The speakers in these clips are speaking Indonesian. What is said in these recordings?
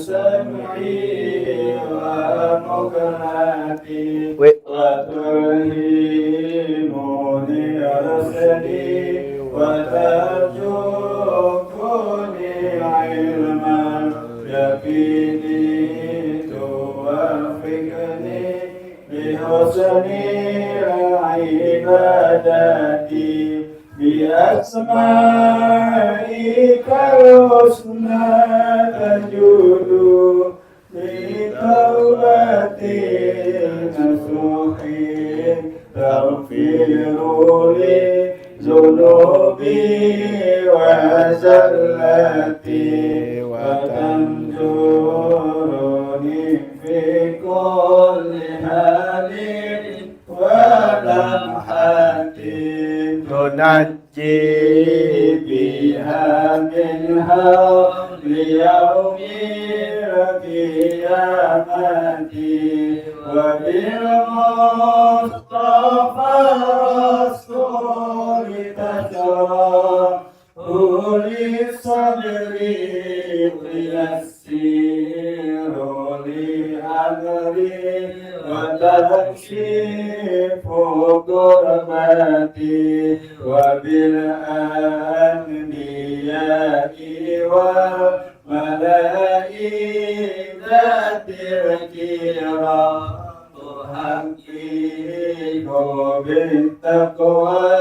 وسمعي ومقلتي وتلهمني رشدي وترزقني علما يقيني توفقني بحسن عبادتي بأسمائك الحسنى تجود بتوبة نصوح تغفر لي ذنوبي وزلتي وتنصرني في كل حال ولمحة تنجي بها من هول يوم قيامتي وبالمصطفى رسول تشرح لي صدري ويسير لي أمري وتكشف كربتي وبالأنبياء والملائكة الكرام تحقق بالتقوى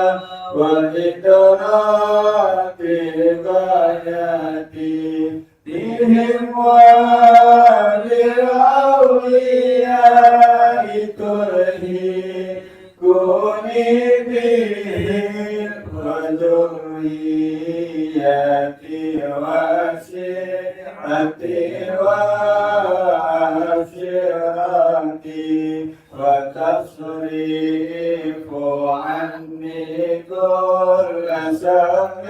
والإدراك غايتي بهم وللأولياء ترهقني بهم وذريتي وشيعتي وعشيرتي وتصريف عني كل شر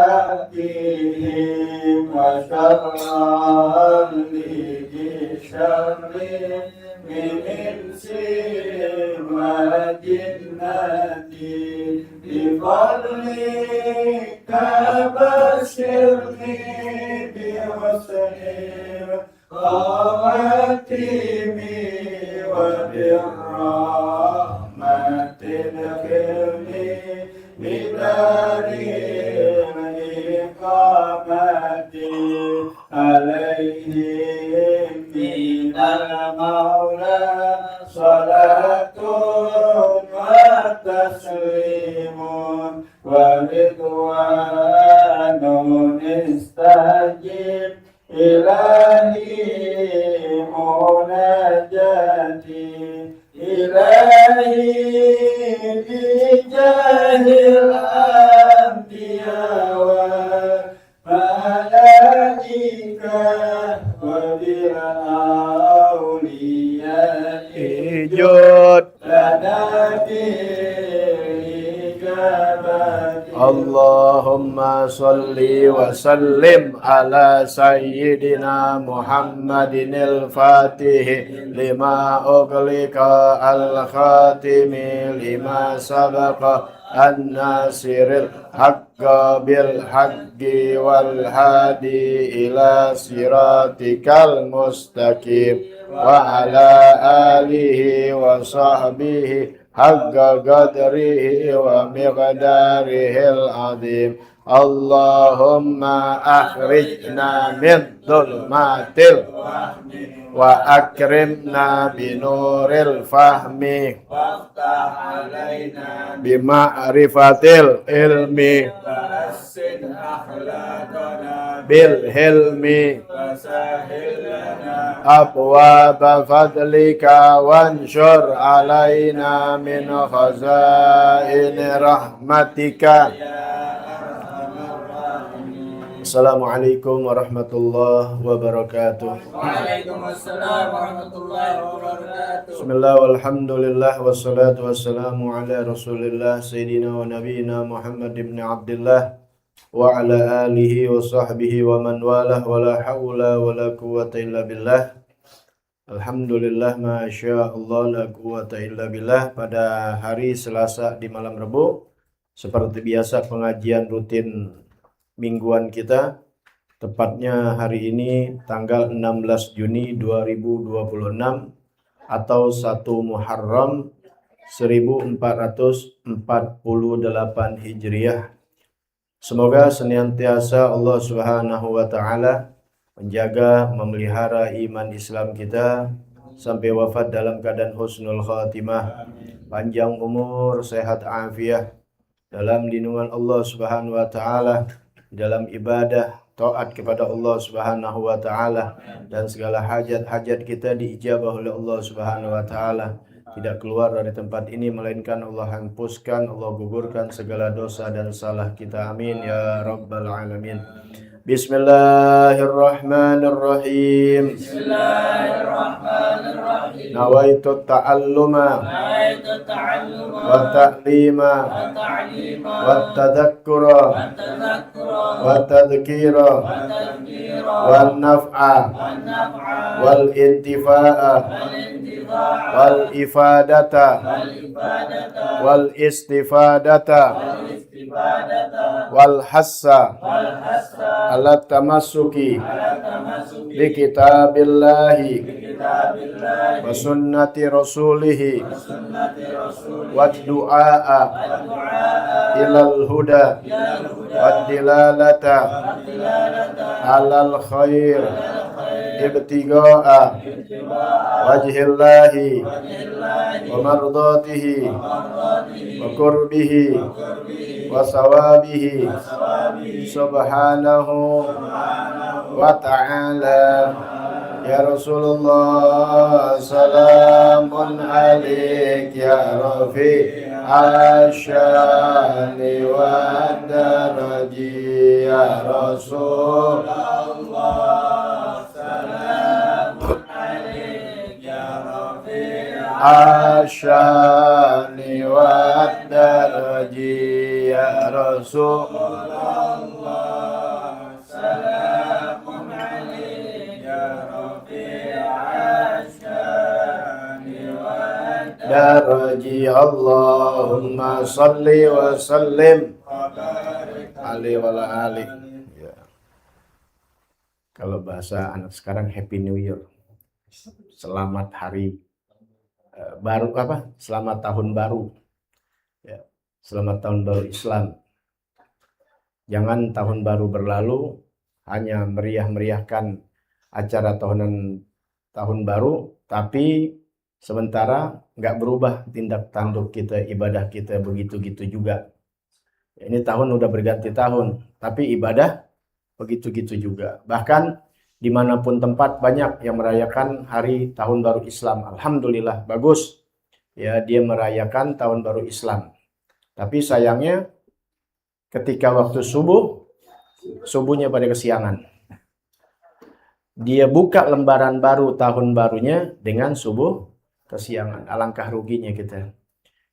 بحقهم وشرا لشر من إنس وجنتي بفضلك بشرني بحسن خواتمي وبالرحمة الكريم بدار الإقامة عليهم من المولى صلاة وتسليم ورضوان استجب إلهي مناجاتي إلهي بجاه الأنبياء والملائكة وبالأولياء جد لنا بالإجابة اللهم صل وسلم على سيدنا محمد الفاتح لما أغلق الخاتم لما سبق الناصر الحق بالحق والهادي إلى صراطك المستقيم وعلى آله وصحبه حق قدره ومقداره العظيم. اللهم أخرجنا من ظلمات الوهم وأكرمنا بنور الفهم وافتح علينا بمعرفة العلم وحسن أخلاقنا بالحلم وسهل لنا أبواب فضلك وانشر علينا من خزائن رحمتك. Assalamualaikum warahmatullahi wabarakatuh. Waalaikumsalam warahmatullahi wabarakatuh. Bismillah walhamdulillah wassalatu wassalamu ala rasulillah Sayyidina wa nabiyina Muhammad ibn Abdullah wa ala alihi wa sahbihi wa man walah wa la hawla wa la quwwata illa billah. Alhamdulillah masya Allah la quwwata illa billah. Pada hari Selasa di malam Rabu, seperti biasa pengajian rutin mingguan kita Tepatnya hari ini tanggal 16 Juni 2026 atau 1 Muharram 1448 Hijriah. Semoga senantiasa Allah Subhanahu wa taala menjaga, memelihara iman Islam kita sampai wafat dalam keadaan husnul khatimah, panjang umur, sehat afiat, dalam lindungan Allah Subhanahu wa taala, dalam ibadah, taat kepada Allah Subhanahu wa taala, dan segala hajat-hajat kita diijabah oleh Allah Subhanahu wa taala. Tidak keluar dari tempat ini melainkan Allah hapuskan, Allah gugurkan segala dosa dan salah kita. Amin ya rabbal alamin. Bismillahirrahmanirrahim. Bismillahirrahmanirrahim. Nawaitu ta'alluma wa ta'lima wa tadhakkura wa tadhkira wa naf'a wal intifa'a wal ifadata wal istifadata wal hassa ala tamassuki bi kitabillahi wa sunnati rasulihi wa du'a ilal huda wa dilalata alal khair ibtiga'a wajhillahi wa mardatihi wa qurbihi wa sawabihi subhanahu wa ta'ala. Ya Rasulullah, salamun alaik ya Rafi asyani wa daraji. Ya Rasulullah, salamun alaik ya Rafi asyani wa daraji. Ya Rasulullah, salamun alaik ya daraji. Allahumma salli wa sallim alaihi wa ali. Ya. Kalau bahasa anak sekarang Happy New Year. Selamat hari baru apa? Selamat tahun baru. Ya. Selamat tahun baru Islam. Jangan tahun baru berlalu hanya meriah-meriahkan acara tahunan tahun baru, tapi sementara nggak berubah tindak tanduk kita, ibadah kita begitu-gitu juga. Ini tahun udah berganti tahun, tapi ibadah begitu-gitu juga. Bahkan dimanapun tempat banyak yang merayakan hari tahun baru Islam. Alhamdulillah, bagus. Ya, dia merayakan tahun baru Islam. Tapi sayangnya ketika waktu subuhnya pada kesiangan. Dia buka lembaran baru tahun barunya dengan subuh kesiangan. Alangkah ruginya kita.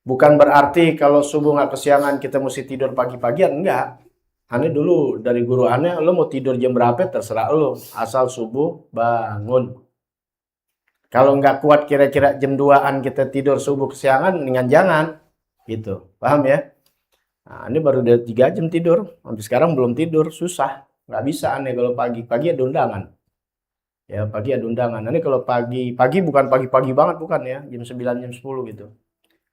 Bukan berarti kalau subuh nggak kesiangan kita mesti tidur pagi-pagian, enggak. Aneh dulu dari guru aneh, lo mau tidur jam berapa terserah lo, asal subuh bangun. Kalau nggak kuat kira-kira jam 2-an kita tidur subuh kesiangan, dengan jangan. Gitu, paham ya? Nah, ini baru udah 3 jam tidur, sampai sekarang belum tidur, susah. Nggak bisa aneh kalau pagi ada undangan. Ya, pagi ada undangan. Nanti kalau pagi bukan pagi-pagi banget, bukan ya, jam 9, jam 10 gitu.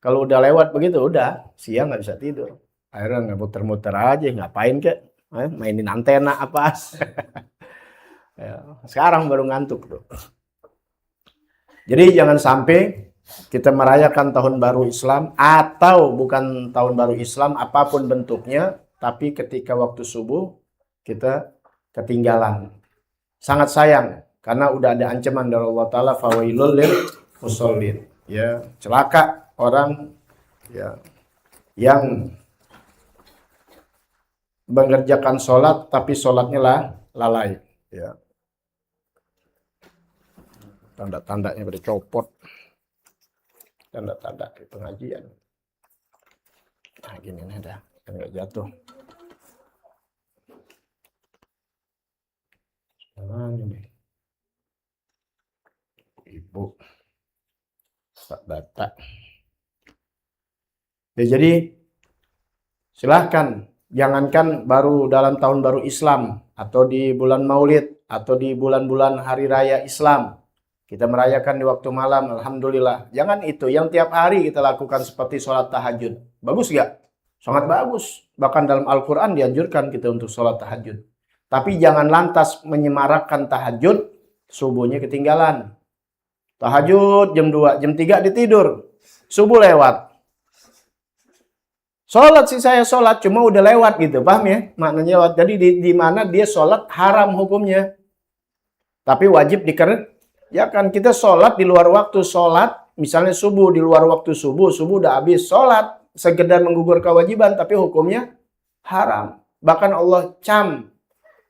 Kalau udah lewat begitu, udah, siang nggak bisa tidur. Akhirnya nggak muter-muter aja, ngapain kek? Mainin antena apa? Ya, sekarang baru ngantuk tuh. Jadi jangan sampai kita merayakan tahun baru Islam atau bukan tahun baru Islam, apapun bentuknya, tapi ketika waktu subuh kita ketinggalan. Sangat sayang. Karena udah ada ancaman dari Allah Ta'ala, fawailul lil musallin. Ya, celaka orang ya yang mengerjakan sholat tapi sholatnya lalai. Ya. Tanda-tandanya pada copot. Tanda-tanda di pengajian. Nah, gini nih dah, kan nggak jatuh. Nah, ini. Ibu Pak Batak. Ya, jadi silahkan, jangankan baru dalam tahun baru Islam, atau di bulan Maulid, atau di bulan-bulan hari raya Islam. Kita merayakan di waktu malam, alhamdulillah. Jangan itu, yang tiap hari kita lakukan seperti sholat tahajud. Bagus gak? Sangat bagus. Bahkan dalam Al-Quran dianjurkan kita untuk sholat tahajud. Tapi jangan lantas menyemarakkan tahajud, subuhnya ketinggalan. Tahajud jam 2, jam 3 ditidur. Subuh lewat. Sholat sih saya sholat, cuma udah lewat gitu, paham ya? Maknanya lewat. Jadi di mana dia sholat haram hukumnya. Tapi wajib ya kan kita sholat di luar waktu sholat, misalnya subuh di luar waktu subuh udah habis sholat, sekedar menggugurkan kewajiban, tapi hukumnya haram. Bahkan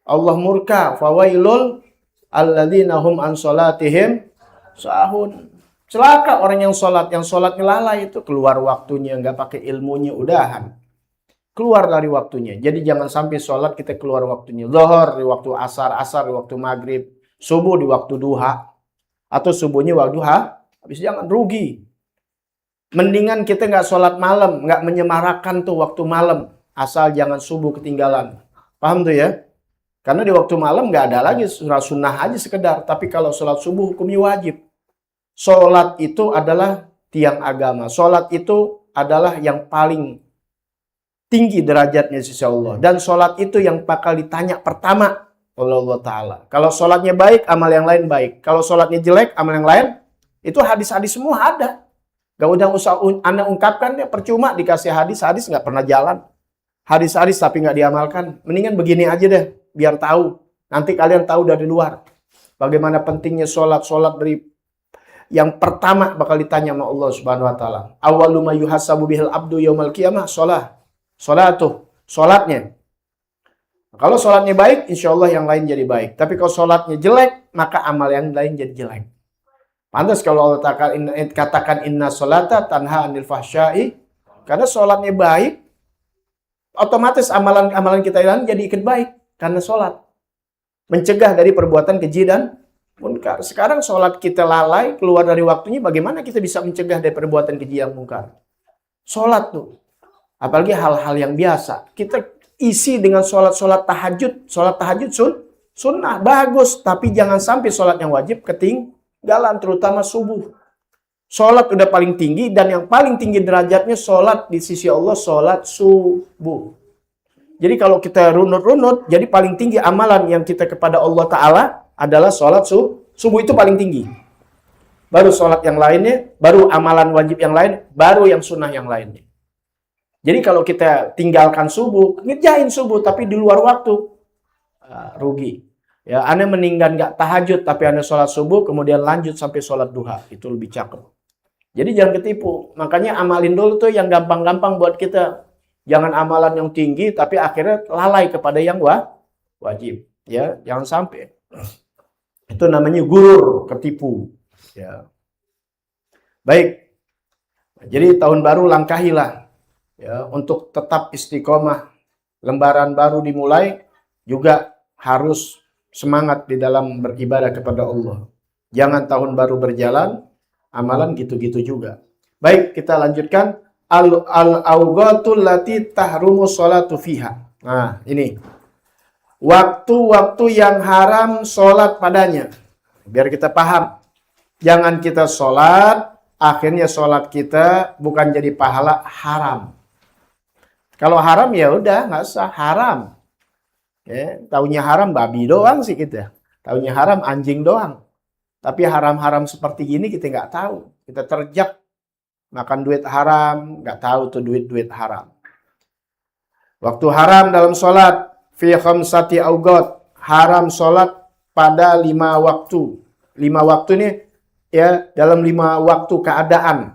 Allah murka, fawailul alladzina hum an sholatihim sahun. Celaka orang yang sholatnya lalai itu, keluar waktunya, nggak pakai ilmunya, udahan. Keluar dari waktunya. Jadi jangan sampai sholat kita keluar waktunya. Zuhur di waktu asar di waktu maghrib, subuh di waktu duha, atau subuhnya waktu duha, habis jangan rugi. Mendingan kita nggak sholat malam, nggak menyemarakkan tuh waktu malam, asal jangan subuh ketinggalan. Paham tuh ya? Karena di waktu malam nggak ada lagi, sunnah aja sekedar. Tapi kalau sholat subuh hukumnya wajib. Sholat itu adalah tiang agama. Sholat itu adalah yang paling tinggi derajatnya sisi Allah. Dan sholat itu yang bakal ditanya pertama oleh Allah Ta'ala. Kalau sholatnya baik, amal yang lain baik. Kalau sholatnya jelek, amal yang lain, itu hadis-hadis semua ada. Gak usah Anda ungkapkan, ya percuma dikasih hadis gak pernah jalan. Hadis-hadis tapi gak diamalkan. Mendingan begini aja deh, biar tahu. Nanti kalian tahu dari luar. Bagaimana pentingnya sholat dari yang pertama bakal ditanya sama Allah Subhanahu wa taala. Awwalu ma yuhasabu bihil abdu yaumal qiyamah sholatnya. Kalau sholatnya baik, insya Allah yang lain jadi baik. Tapi kalau sholatnya jelek, maka amal yang lain jadi jelek. Pantas kalau Allah katakan inna sholata tanha anil fahsyai. Karena sholatnya baik, otomatis amalan kita yang jadi ikut baik. Karena sholat mencegah dari perbuatan keji dan munkar. Sekarang sholat kita lalai, keluar dari waktunya, bagaimana kita bisa mencegah dari perbuatan keji yang munkar? Sholat tuh. Apalagi hal-hal yang biasa. Kita isi dengan sholat tahajud. Sholat tahajud sunnah, bagus. Tapi jangan sampai sholat yang wajib ketinggalan, terutama subuh. Sholat udah paling tinggi, dan yang paling tinggi derajatnya sholat di sisi Allah, sholat subuh. Jadi kalau kita runut-runut, jadi paling tinggi amalan yang kita kepada Allah Ta'ala adalah sholat subuh itu paling tinggi. Baru sholat yang lainnya, baru amalan wajib yang lain, baru yang sunnah yang lainnya. Jadi kalau kita tinggalkan subuh, ngerjain subuh tapi di luar waktu, rugi. Ya, Anda meninggal nggak tahajud tapi Anda sholat subuh, kemudian lanjut sampai sholat duha, itu lebih cakep. Jadi jangan ketipu. Makanya amalin dulu tuh yang gampang-gampang buat kita. Jangan amalan yang tinggi tapi akhirnya lalai kepada yang wajib. Ya, jangan sampai. Itu namanya gurur, ketipu. Ya. Baik. Jadi tahun baru langkahilah ya untuk tetap istiqomah. Lembaran baru dimulai, juga harus semangat di dalam beribadah kepada Allah. Jangan tahun baru berjalan, amalan gitu-gitu juga. Baik, kita lanjutkan. Al-awqatul lati tahrumu sholatu fiha. Nah, ini. Waktu-waktu yang haram sholat padanya. Biar kita paham. Jangan kita sholat, akhirnya sholat kita bukan jadi pahala, haram. Kalau haram ya udah nggak usah, haram. Ya, taunya haram babi doang sih kita. Taunya haram anjing doang. Tapi haram-haram seperti gini kita nggak tahu. Kita terjak makan duit haram, nggak tahu tuh duit haram. Waktu haram dalam sholat. Fi khamsati awqat, haram sholat pada 5 waktu. 5 waktu ini ya dalam 5 waktu keadaan.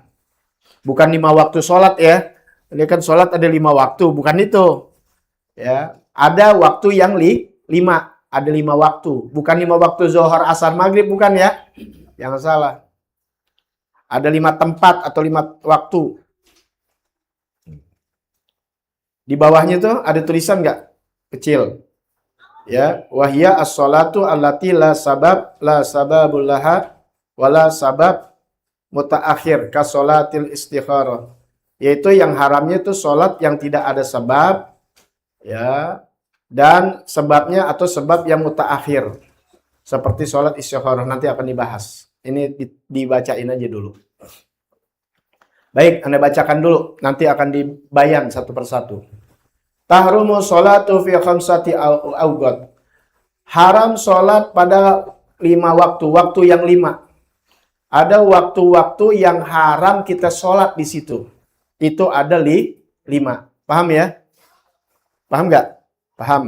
Bukan 5 waktu sholat ya. Ini kan sholat ada 5 waktu, bukan itu. Ya, ada waktu yang 5, ada 5 waktu. Bukan 5 waktu zuhur, asar, maghrib, bukan ya. Jangan salah. Ada 5 tempat atau 5 waktu. Di bawahnya tuh ada tulisan nggak? Kecil. Ya, wahya as-sholatu allati la sababul laha wala sabab mutaakhir ka sholatil istikharah. Yaitu yang haramnya itu sholat yang tidak ada sebab, ya, dan sebabnya atau sebab yang mutaakhir seperti sholat istikharah nanti akan dibahas. Ini dibacain aja dulu. Baik, Anda bacakan dulu, nanti akan dibayang satu persatu. Tahrumu sholatu fi khamsati awqat. Haram sholat pada 5 waktu, waktu yang 5. Ada waktu-waktu yang haram kita sholat di situ. Itu ada 5. Paham ya? Paham nggak? Paham.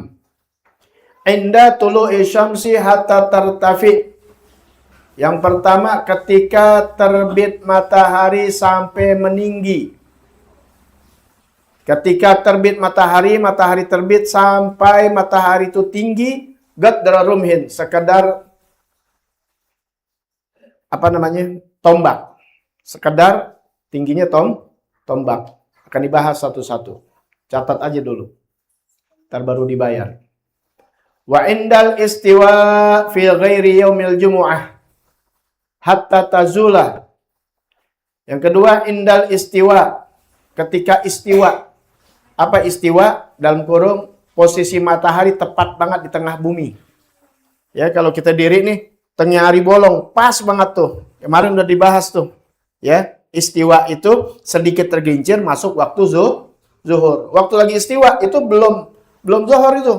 Inda tulu'i syamsi hatta tartafi. Yang pertama ketika terbit matahari sampai meninggi. Ketika terbit matahari, matahari terbit sampai matahari itu tinggi, gadra rumhin, sekedar tombak. Sekedar tingginya tombak. Akan dibahas satu-satu. Catat aja dulu. Ntar baru dibayar. Wa indal istiwa fi ghairi yaumil jumu'ah hatta tazula. Yang kedua, indal istiwa. Ketika istiwa. Apa istiwa? Dalam kurung, posisi matahari tepat banget di tengah bumi. Ya, kalau kita diri nih, tengah hari bolong, pas banget tuh. Kemarin udah dibahas tuh. Ya, istiwa itu sedikit tergelincir masuk waktu zuhur. Waktu lagi istiwa itu belum zuhur itu.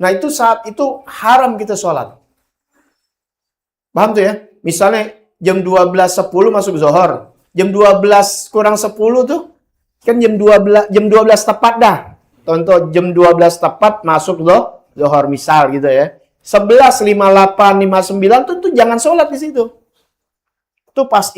Nah, itu saat itu haram kita sholat. Paham tuh ya? Misalnya jam 12.10 masuk zuhur. Jam 12 kurang 10 tuh kan jam 12 tepat dah. Contoh jam 12 tepat masuk zuhur misal gitu ya. 11.58, 59 tuh jangan sholat di situ. Itu pas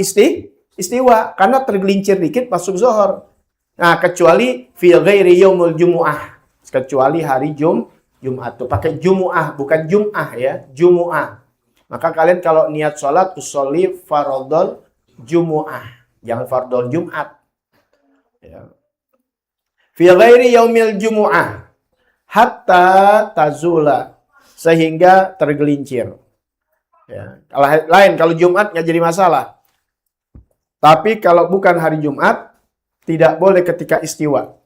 istiwa karena tergelincir dikit masuk zuhur. Nah, kecuali fi ghairi yaumul jumu'ah. Kecuali hari Jumat tuh pakai Jumu'ah bukan Jum'ah ya, Jumu'ah. Maka kalian kalau niat sholat usolli fardhol Jumu'ah, jangan fardhol Jumat. Ya. Fi ghairi yaumil Jumu'ah hatta tazula, sehingga tergelincir. Ya. Kalau lain kalau Jumat nggak jadi masalah. Tapi kalau bukan hari Jumat tidak boleh ketika istiwa.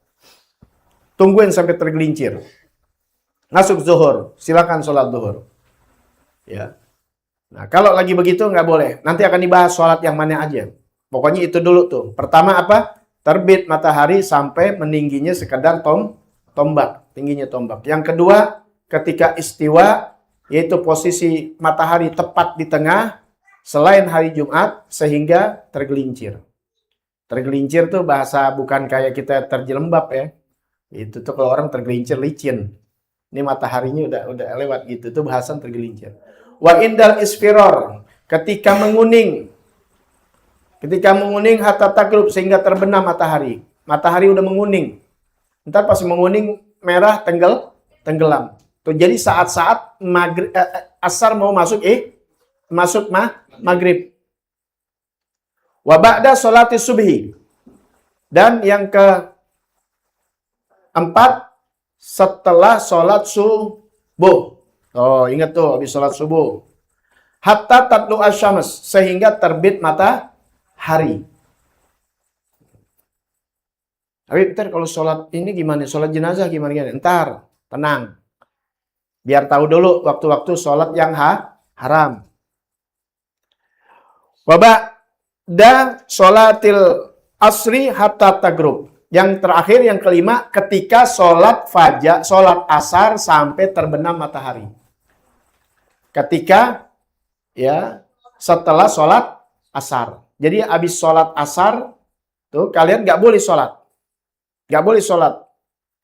Tungguin sampai tergelincir. Masuk zuhur, silakan sholat zuhur. Ya. Nah, kalau lagi begitu nggak boleh. Nanti akan dibahas sholat yang mana aja. Pokoknya itu dulu tuh. Pertama apa? Terbit matahari sampai meningginya sekedar tombak. Tingginya tombak. Yang kedua, ketika istiwa, yaitu posisi matahari tepat di tengah, selain hari Jumat, sehingga tergelincir. Tergelincir tuh bahasa bukan kayak kita terjelembab ya. Itu tuh kalau orang tergelincir licin. Ini mataharinya udah lewat gitu. Itu bahasan tergelincir. Wa indal isfiror, ketika menguning. Ketika menguning hatta tagrub, sehingga terbenam matahari. Matahari udah menguning. Ntar pas menguning merah tenggelam. Tuh jadi saat-saat asar mau masuk maghrib. Wa ba'da sholati subhi. Dan yang keempat, setelah sholat subuh. Oh, ingat tuh habis sholat subuh. Hatta tatlu asyams, sehingga terbit matahari. Tapi ntar kalau sholat ini gimana? Sholat jenazah gimana? Ntar, tenang. Biar tahu dulu waktu-waktu sholat yang haram. Waba'da sholatil asri hatta tagrub. Yang terakhir, yang kelima, ketika sholat asar sampai terbenam matahari. Ketika, ya, setelah sholat asar. Jadi, habis sholat asar, tuh kalian nggak boleh sholat. Nggak boleh sholat.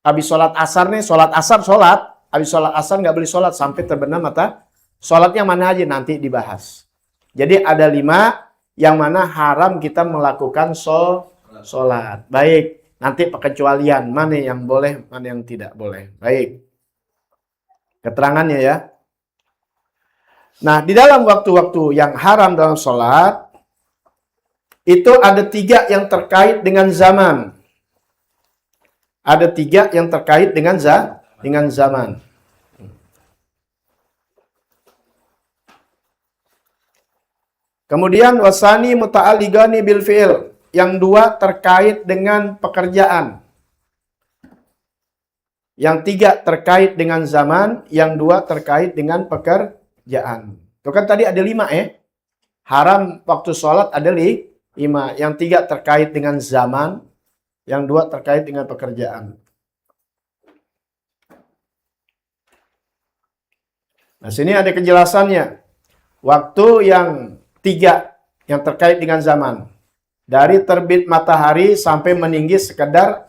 Habis sholat asar nih, sholat asar sholat. Habis sholat asar nggak boleh sholat sampai terbenam matahari. Sholatnya mana aja nanti dibahas. Jadi, ada 5 yang mana haram kita melakukan sholat. Baik. Nanti pengecualian, mana yang boleh, mana yang tidak boleh. Baik. Keterangannya ya. Nah, di dalam waktu-waktu yang haram dalam sholat, itu ada 3 yang terkait dengan zaman. Ada 3 yang terkait dengan zaman. Kemudian wasani muta'alligani bil fi'il. Yang 2 terkait dengan pekerjaan. Yang 3 terkait dengan zaman, yang 2 terkait dengan pekerjaan. Itu kan tadi ada 5 ya. Haram waktu sholat ada 5. Yang 3 terkait dengan zaman, yang 2 terkait dengan pekerjaan. Nah, sini ada kejelasannya. Waktu yang 3 yang terkait dengan zaman. Dari terbit matahari sampai meninggi sekedar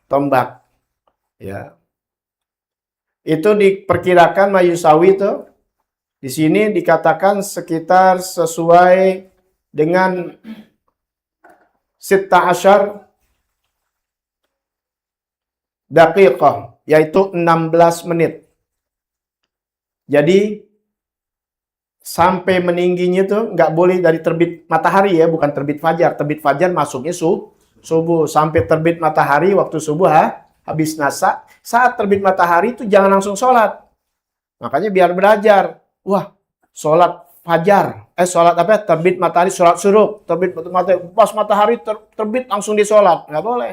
tombak. Ya. Itu diperkirakan mayusawi itu. Di sini dikatakan sekitar sesuai dengan Sitta Asyar daqiqah, yaitu 16 menit. Jadi sampai meningginya tuh nggak boleh dari terbit matahari ya, bukan terbit fajar. Terbit fajar masuknya subuh. Sampai terbit matahari waktu subuh habis nasa. Saat terbit matahari itu jangan langsung sholat. Makanya biar belajar. Wah, sholat fajar. Sholat apa? Terbit matahari, sholat syuruk. Terbit matahari, pas matahari terbit langsung disolat. Nggak boleh.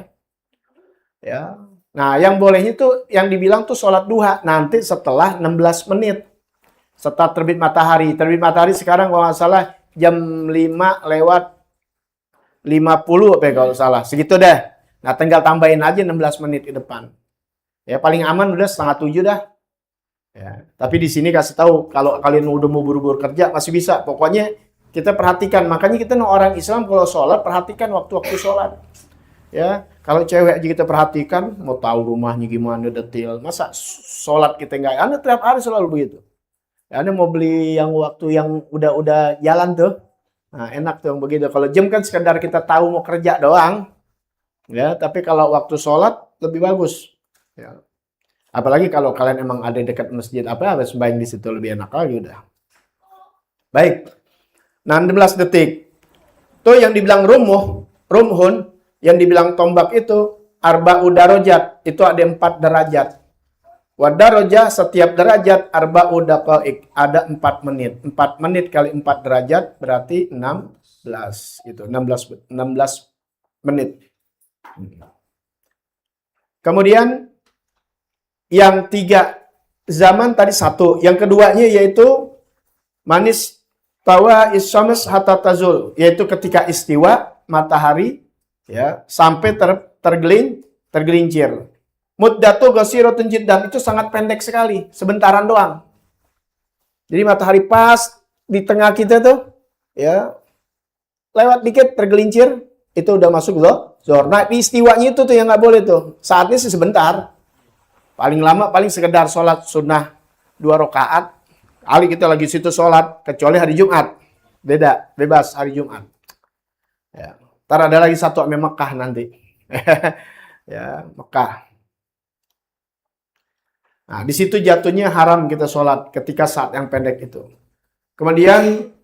Ya. Nah, yang bolehnya itu yang dibilang tuh sholat duha nanti setelah 16 menit. Setelah terbit matahari. Terbit matahari sekarang kalau nggak salah jam 5 lewat 50 apa ya kalau salah. Segitu deh. Nah, tinggal tambahin aja 16 menit ke depan. Ya, paling aman udah setengah 7 dah. Ya, tapi di sini kasih tahu kalau kalian udah mau buru-buru kerja masih bisa. Pokoknya kita perhatikan. Makanya kita orang Islam kalau sholat perhatikan waktu-waktu sholat. Ya, kalau cewek aja kita perhatikan, mau tahu rumahnya gimana detail. Masa sholat kita nggak? Anda tiap hari selalu begitu. Anda mau beli yang waktu yang udah jalan tuh, nah enak tuh yang begitu. Kalau jam kan sekedar kita tahu mau kerja doang, ya. Tapi kalau waktu sholat lebih bagus. Ya. Apalagi kalau kalian emang ada dekat masjid harus sembahyang di situ lebih enak lagi udah. Baik. 16 detik. Tuh yang dibilang rumhun, yang dibilang tombak itu arba'u darajat, itu ada 4 derajat. Wa darajah setiap derajat arba'u daqaik, ada 4 menit. 4 menit kali 4 derajat berarti 16 gitu. 16 menit. Kemudian yang 3 zaman tadi 1, yang keduanya yaitu manis tawa isyams hatta tazul, yaitu ketika istiwa matahari ya sampai tergelincir. Muddatu qasiratun jiddan, itu sangat pendek sekali, sebentaran doang. Jadi matahari pas di tengah kita tuh ya lewat dikit tergelincir, itu udah masuk zuhur. Nah, istiwanya itu tuh yang nggak boleh tuh. Saatnya sih sebentar. Paling lama paling sekedar sholat sunnah 2 rakaat. Kali kita lagi situ sholat, kecuali hari Jumat. Bebas hari Jumat. Ya. Ntar ada lagi satu ame Mekah nanti. Ya, Mekah. Nah, di situ jatuhnya haram kita sholat ketika saat yang pendek itu. Kemudian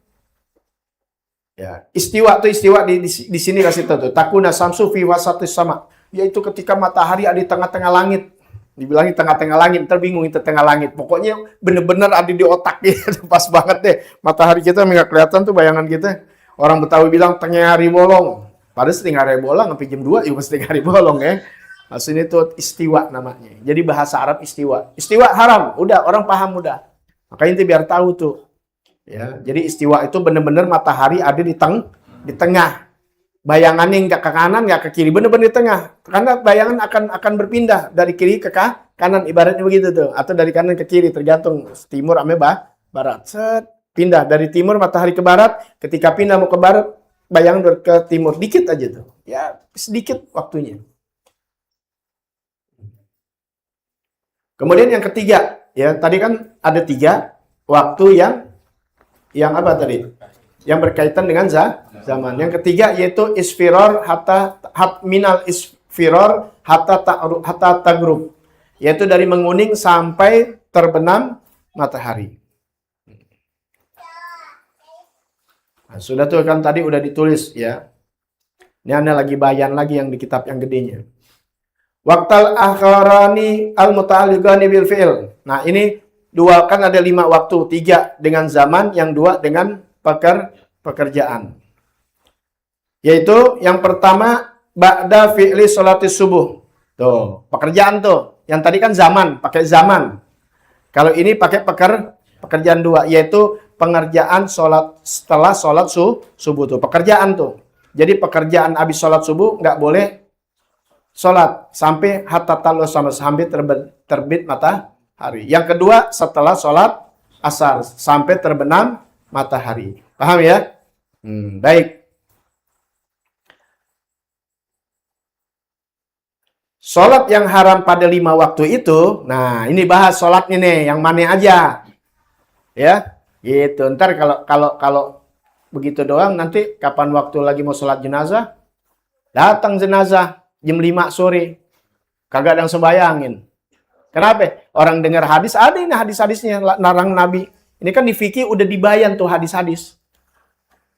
ya, istiwa di sini kasih tahu tuh. Takuna samsu fi wasatis sama, yaitu ketika matahari ada di tengah-tengah langit. Dibilangin tengah-tengah langit, terbingung itu tengah langit. Pokoknya bener-bener ada di otak gitu. Pas banget deh. Matahari kita nggak kelihatan tuh bayangan kita. Orang Betawi bilang tengah hari bolong. Padahal setengah hari bolong, sampai jam 2 juga setengah hari bolong ya. Nah, sini tuh istiwa namanya. Jadi bahasa Arab istiwa. Istiwa haram, udah orang paham udah. Makanya itu biar tahu tuh. Ya, jadi istiwa itu bener-bener matahari ada di tengah. Bayangannya nggak ke kanan, nggak ke kiri, bener-bener di tengah. Karena bayangan akan berpindah dari kiri ke kanan, ibaratnya begitu tuh. Atau dari kanan ke kiri, tergantung timur sama barat. Set, pindah dari timur matahari ke barat. Ketika pindah mau ke barat, bayangan ke timur dikit aja tuh. Ya, sedikit waktunya. Kemudian yang ketiga, ya tadi kan ada 3 waktu yang apa tadi? Yang berkaitan dengan zaman. Yang ketiga yaitu isfiror minal isfiror hatta tagrub, yaitu dari menguning sampai terbenam matahari. Nah, sudah tuh kan tadi udah ditulis ya. Ini Anda lagi bayan lagi yang di kitab yang gedenya. Waqtal akharani al-muta'alliqani bil fi'il. Nah, ini 2 kan ada 5 waktu, 3 dengan zaman, yang 2 dengan pekerjaan. Yaitu yang pertama ba'da fi'li sholatis subuh. Tuh, pekerjaan tuh. Yang tadi kan zaman, pakai zaman. Kalau ini pakai pekerjaan dua, yaitu pengerjaan sholat setelah sholat subuh tuh. Pekerjaan tuh. Jadi pekerjaan habis sholat subuh nggak boleh sholat sampai hatta talu sama sampai terbit matahari. Yang kedua setelah sholat asar sampai terbenam matahari. Paham ya? Baik. Sholat yang haram pada 5 waktu itu, nah ini bahas sholatnya nih, yang mana aja, ya, gitu. Ntar kalau begitu doang, nanti kapan waktu lagi mau sholat jenazah, datang jenazah jam 5 sore, kagak ada yang sembayangin. Kenapa? Orang dengar hadis, ada ini hadis-hadisnya, narang Nabi. Ini kan di fikih udah dibayan tuh hadis-hadis.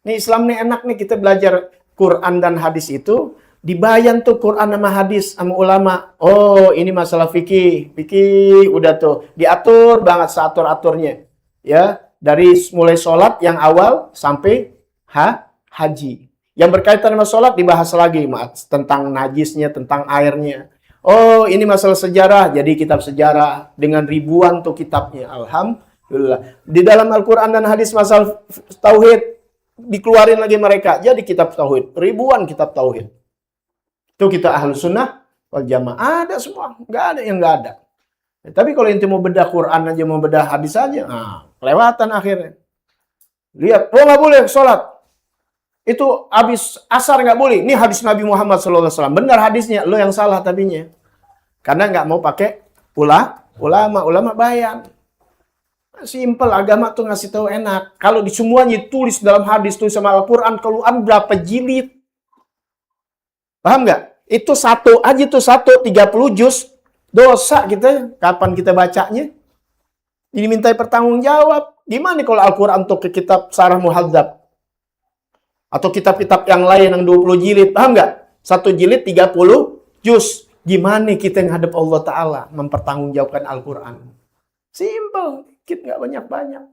Nih Islam nih enak nih, kita belajar Quran dan hadis itu, dibayan tuh Quran sama hadis sama ulama. Oh, ini masalah fikih. Fikih udah tuh diatur banget seatur-aturnya. Ya, dari mulai sholat yang awal sampai haji. Yang berkaitan sama sholat dibahas lagi tentang najisnya, tentang airnya. Oh, ini masalah sejarah. Jadi kitab sejarah dengan ribuan tuh kitabnya. Alhamdulillah. Di dalam Al-Quran dan hadis masalah tauhid dikeluarin lagi mereka. Jadi kitab tauhid, ribuan kitab tauhid. Itu kita ahlu sunnah wal jamaah, ada semua, nggak ada yang nggak ada. Tapi kalau inti mau bedah Quran aja, mau bedah hadis aja, kelewatan akhirnya. Lihat, oh nggak boleh sholat, itu habis asar nggak boleh. Ini hadis Nabi Muhammad SAW, benar hadisnya, lo yang salah tabinya. Karena nggak mau pakai ulama bayan. Simpel, agama tuh ngasih tahu enak. Kalau di semuanya tulis dalam hadis, tulis sama Al-Quran, Quran berapa jilid? Paham nggak? Itu satu aja tuh 30 juz. Dosa kita, kapan kita bacanya? Dimintai pertanggung jawab. Gimana kalau Al-Quran untuk ke kitab Sarah Muhadzab? Atau kitab-kitab yang lain yang 20 jilid. Paham nggak? Satu jilid 30 juz. Gimana kita ngadep Allah Ta'ala mempertanggungjawabkan Al-Quran? Simple. Dikit nggak banyak-banyak.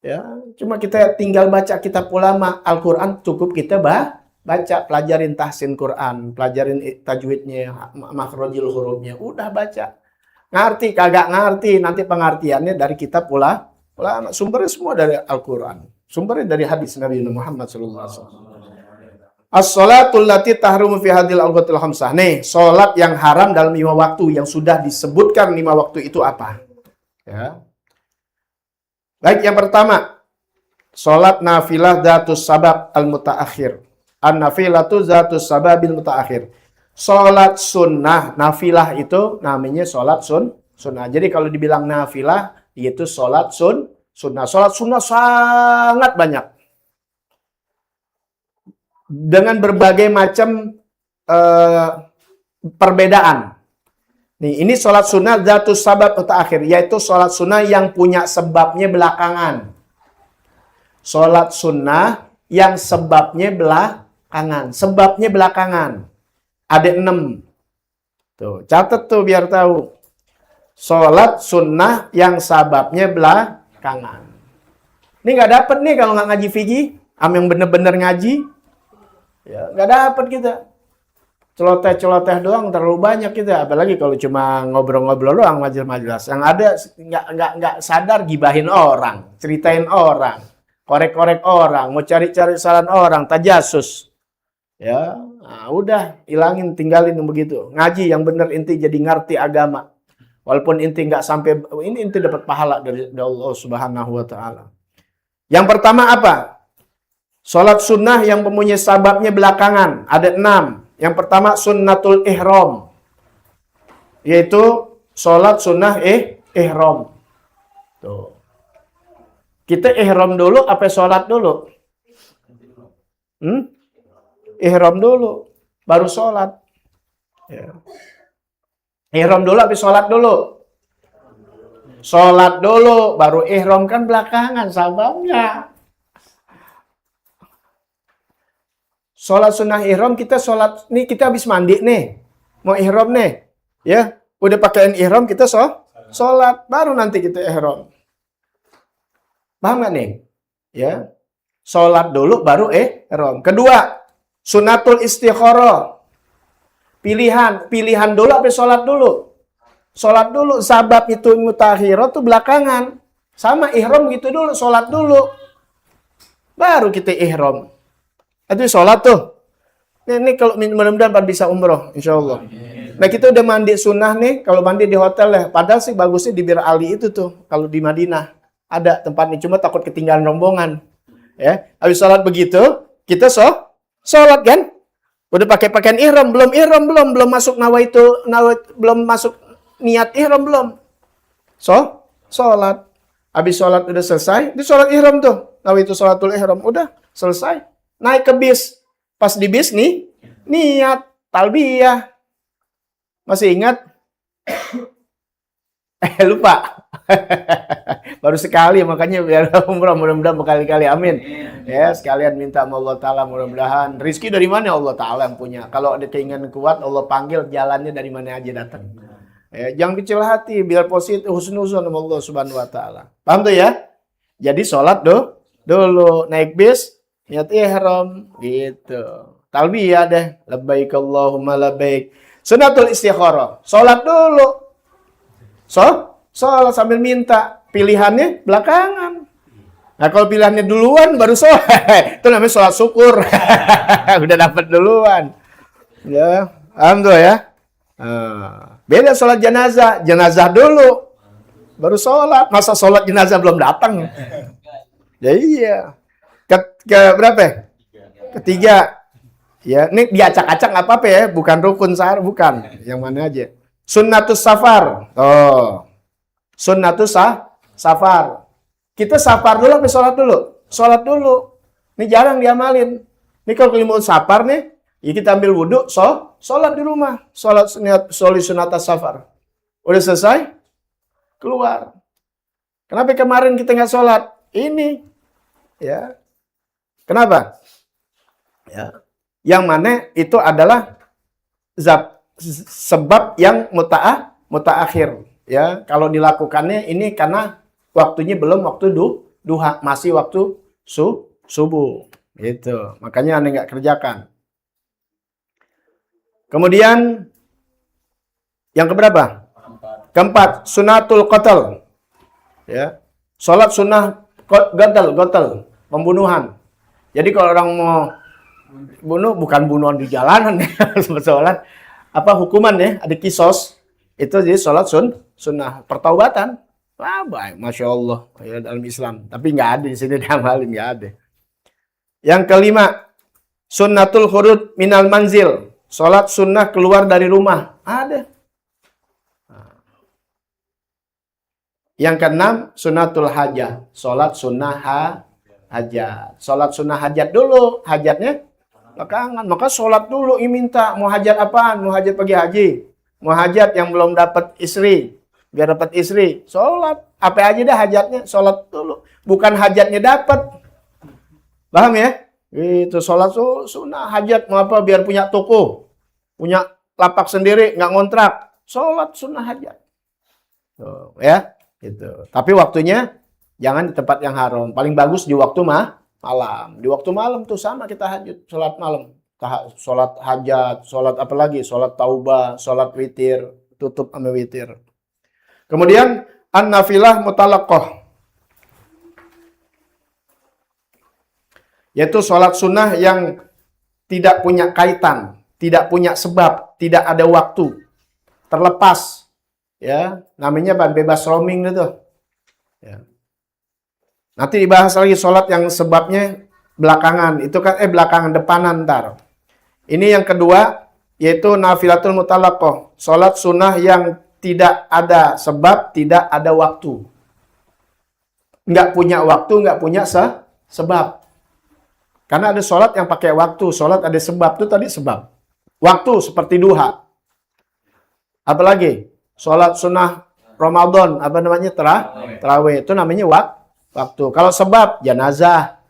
Ya, cuma kita tinggal baca kitab ulama. Al-Quran cukup kita baca, pelajarin tahsin Quran, pelajarin tajwidnya, makhrajul hurufnya, udah baca. Ngerti, kagak ngerti, nanti pengertiannya dari kitab ulama. Sumbernya semua dari Al-Quran. Sumbernya dari hadis Nabi Muhammad SAW. As-sholatul lati tahrumu fi hadil awqatil khamsah. Nih, sholat yang haram dalam 5 waktu yang sudah disebutkan 5 waktu itu apa? Ya. Baik, yang pertama, sholat nafilah dhatus sabab al-mutaakhir. An-nafilatu zatus sababil mutaakhir. Sholat sunnah, nafilah itu namanya sholat sunnah. Jadi kalau dibilang nafilah, itu sholat sunnah. Sholat sunnah sangat banyak. Dengan berbagai macam perbedaan. Nih, ini sholat sunnah zatus sabab mutaakhir, yaitu sholat sunnah yang punya sebabnya belakangan. Sholat sunnah yang sebabnya belakangan. Sebabnya belakangan. Ada 6. Tuh, catat tuh biar tahu. Sholat sunnah yang sebabnya belakangan. Ini nggak dapet nih kalau nggak ngaji fikih. Yang bener-bener ngaji. Ya, nggak dapet kita. Celoteh-celoteh doang terlalu banyak kita. Apalagi kalau cuma ngobrol-ngobrol doang majelis-majelis. Yang ada nggak sadar gibahin orang. Ceritain orang. Korek-korek orang. Mau cari-cari saran orang. Tajasus. Ya, nah, udah hilangin, tinggalin begitu. Ngaji yang bener inti jadi ngerti agama. Walaupun inti nggak sampai ini, inti dapat pahala dari Allah Subhanahu wa taala. Yang pertama apa? Salat sunnah yang mempunyai sababnya belakangan. Ada 6. Yang pertama sunnatul ihram. Yaitu salat sunnah ihram. Tuh. Kita ihram dulu apa salat dulu? Ihram dulu, baru sholat. Ya. Ihram dulu, habis sholat dulu. Sholat dulu, baru ihram kan belakangan, sababnya. Sholat sunnah ihram, kita sholat, nih kita habis mandi nih. Mau ihram nih. Ya, udah pakaiin ihram, kita sholat. Baru nanti kita ihram. Paham gak nih? Ya. Sholat dulu, baru ihram. Kedua, sunnatul istikharah. Pilihan dulu apa sholat dulu? Sholat dulu. Sabab itu mutakhirah tuh belakangan. Sama ihram gitu dulu, sholat dulu. Baru kita ihram. Itu sholat tuh. Ini kalau mudah-mudahan bisa umroh, insya Allah. Nah kita udah mandi sunnah nih, kalau mandi di hotel ya. Padahal sih bagusnya di Bir Ali itu tuh, kalau di Madinah. Ada tempatnya, cuma takut ketinggalan rombongan. Ya, habis sholat begitu, kita sholat kan? Udah pakai pakaian ihram, belum masuk belum masuk niat ihram belum. Sholat. Habis sholat udah selesai, di sholat ihram tuh. Nawaitu sholatul ihram, udah selesai. Naik ke bis. Pas di bis nih, niat, talbiyah. Masih ingat? Lupa. Baru sekali, makanya biar umrah mudah-mudahan berkali-kali. Amin. Ya, sekalian minta sama Allah Ta'ala mudah-mudahan. Rizki dari mana Allah Ta'ala yang punya. Kalau ada keinginan kuat, Allah panggil jalannya dari mana aja datang. Ya, jangan kecil hati, biar positif, husnuzon sama Allah Subhanahu Wa Ta'ala. Paham tuh ya? Jadi sholat dulu, naik bis, niat ihram, gitu. Talbiyah deh, labbaik Allahumma labbaik. Sunnatul istikharah, sholat dulu. Sholat sambil minta, pilihannya belakangan. Nah kalau pilihannya duluan baru sholat, itu namanya sholat syukur. Udah dapat duluan. Ya, alhamdulillah ya. Beda sholat jenazah dulu, baru sholat. Masa sholat jenazah belum datang? Ya iya. Berapa? Ketiga. Ya, ini diacak-acak nggak apa-apa ya, bukan rukun sahur, bukan. Yang mana aja. Sunnatus safar. Sunnatus safar. Kita safar dulu apa sholat dulu? Sholat dulu. Ini jarang diamalin. Ini kalau mau safar nih, ya kita ambil wudhu, sholat di rumah. Sholat sunnatus safar. Udah selesai? Keluar. Kenapa kemarin kita nggak sholat? Ini. Ya. Kenapa? Ya. Yang mana itu adalah sebab yang mutaakhir. Ya, kalau dilakukannya ini karena waktunya belum waktu duha, masih waktu subuh. Gitu. Makanya Anda nggak kerjakan. Kemudian yang keberapa? Keempat, sunatul qatl. Ya. Salat sunnah gotel, pembunuhan. Jadi kalau orang mau bunuh, bukan bunuhan di jalanan ya, sholat. Apa hukuman ya? Ada kisos. Itu jadi sholat sunnah. Pertaubatan. Baik, Masya Allah. Ya, dalam Islam. Tapi nggak ada di sini, diamalin, nggak ada. Yang kelima, sunnatul khurud minal manzil. Sholat sunnah keluar dari rumah. Ada. Yang keenam, sunnatul hajat. Sholat sunnah hajat. Sholat sunnah hajat dulu. Hajatnya belakangan. Maka sholat dulu minta. Mau hajat apaan? Mau hajat pagi haji. Mau hajat yang belum dapat istri. Biar dapat istri. Sholat. Apa aja dah hajatnya. Sholat dulu. Bukan hajatnya dapat. Paham ya? Itu sholat sunnah hajat. Mau apa? Biar punya toko. Punya lapak sendiri. Nggak ngontrak. Sholat sunnah hajat. Tuh, ya. Gitu. Tapi waktunya jangan di tempat yang haram. Paling bagus di waktu malam. Di waktu malam tuh sama kita hajat, sholat malam. Sholat hajat, sholat apa lagi? Sholat taubah, sholat witir, tutup sama witir. Kemudian an-nafilah mutalaqqah. Yaitu sholat sunnah yang tidak punya kaitan, tidak punya sebab, tidak ada waktu. Terlepas. Ya, namanya bebas roaming itu. Ya. Nanti dibahas lagi sholat yang sebabnya belakangan. Itu kan belakangan depanan ntar. Ini yang kedua, yaitu nafilatul mutalaqqah. Sholat sunnah yang tidak ada sebab, tidak ada waktu. Nggak punya waktu, nggak punya sebab. Karena ada sholat yang pakai waktu, sholat ada sebab. Itu tadi sebab. Waktu seperti duha. Apalagi? Sholat sunnah Ramadan, apa namanya? Tarawih. Itu namanya waktu. Kalau sebab, jenazah.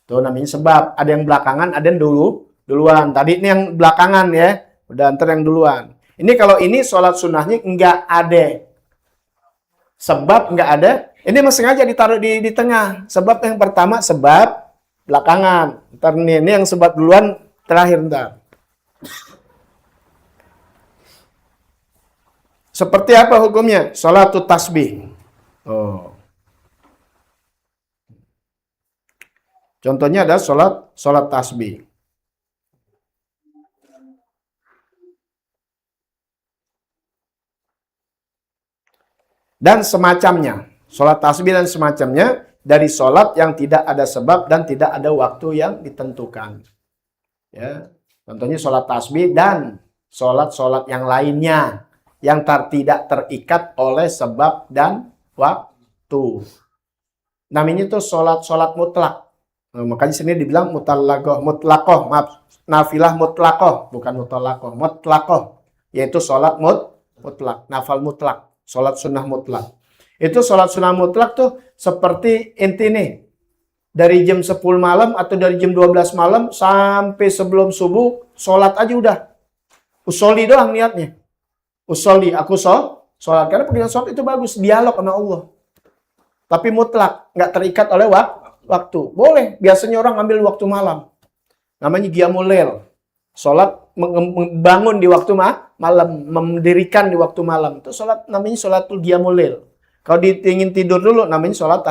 Itu namanya sebab. Ada yang belakangan, ada yang duluan. Tadi ini yang belakangan ya. Udah antar yang duluan. Ini kalau ini sholat sunnahnya nggak ada. Sebab nggak ada. Ini masih sengaja ditaruh di tengah. Sebab yang pertama, sebab belakangan. Ntar ini yang sebab duluan, terakhir ntar. Seperti apa hukumnya? Salatut tasbih. Oh. Contohnya ada salat tasbih. Dan semacamnya. Salat tasbih dan semacamnya dari salat yang tidak ada sebab dan tidak ada waktu yang ditentukan. Ya. Contohnya salat tasbih dan salat-salat yang lainnya yang tidak terikat oleh sebab dan waktu. Namanya itu salat mutlak. Nah, makanya sini dibilang mutlakoh, maaf, nafilah mutlakoh, bukan mutlakoh, yaitu salat mutlak, nafal mutlak. Sholat sunnah mutlak. Itu sholat sunnah mutlak tuh seperti inti nih. Dari jam 10 malam atau dari jam 12 malam sampai sebelum subuh, sholat aja udah. Usolli doang niatnya. Usolli, aku sholat. Karena panggilan sholat itu bagus, dialog sama Allah. Tapi mutlak, nggak terikat oleh waktu. Boleh, biasanya orang ambil waktu malam. Namanya qiyamul lail. Sholat membangun di waktu malam, mendirikan di waktu malam. Itu sholat namanya sholatul qiyamul lail. Kalau ingin tidur dulu namanya sholat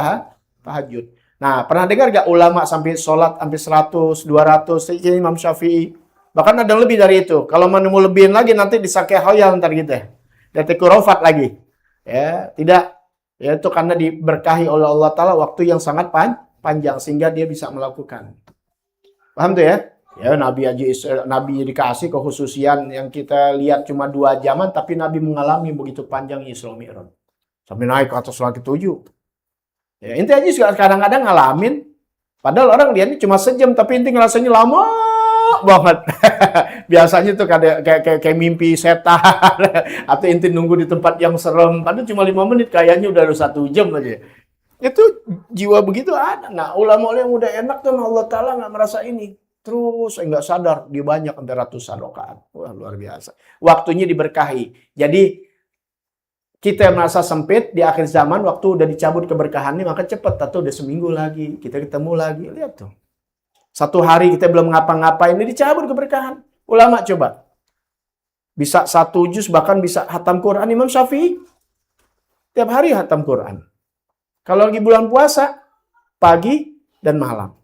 tahajud. Nah, pernah dengar gak ulama sampai sholat sampai 100, 200, ini Imam Syafi'i. Bahkan ada yang lebih dari itu. Kalau mau lebihin lagi nanti disangka khoyal ntar gitu ya. Dari kurofat lagi. Ya, tidak. Ya, itu karena diberkahi oleh Allah Ta'ala waktu yang sangat panjang sehingga dia bisa melakukan. Paham tuh ya? Ya, Nabi dikasih kekhususian yang kita lihat cuma 2 jaman, tapi Nabi mengalami begitu panjang Isra Mi'raj. Sampai naik ke atas langit 7. Ya, inti aja juga kadang-kadang ngalamin. Padahal orang lihatnya cuma sejam, tapi inti ngerasanya lama banget. Biasanya tuh kayak mimpi setan. Atau inti nunggu di tempat yang serem. Padahal cuma 5 menit, kayaknya udah 1 jam aja. Itu jiwa begitu ada. Nah, ulama yang udah enak tuh Allah Ta'ala nggak merasa ini. Terus nggak sadar dia banyak sampai ratusan rakaat. Wah, luar biasa. Waktunya diberkahi. Jadi kita yang merasa sempit di akhir zaman waktu udah dicabut keberkahannya maka cepat atau udah seminggu lagi kita ketemu lagi. Lihat tuh. 1 hari kita belum ngapa-ngapain ini dicabut keberkahan. Ulama coba. Bisa 1 juz bahkan bisa hatam Quran. Imam Syafi'i tiap hari hatam Quran. Kalau lagi bulan puasa pagi dan malam.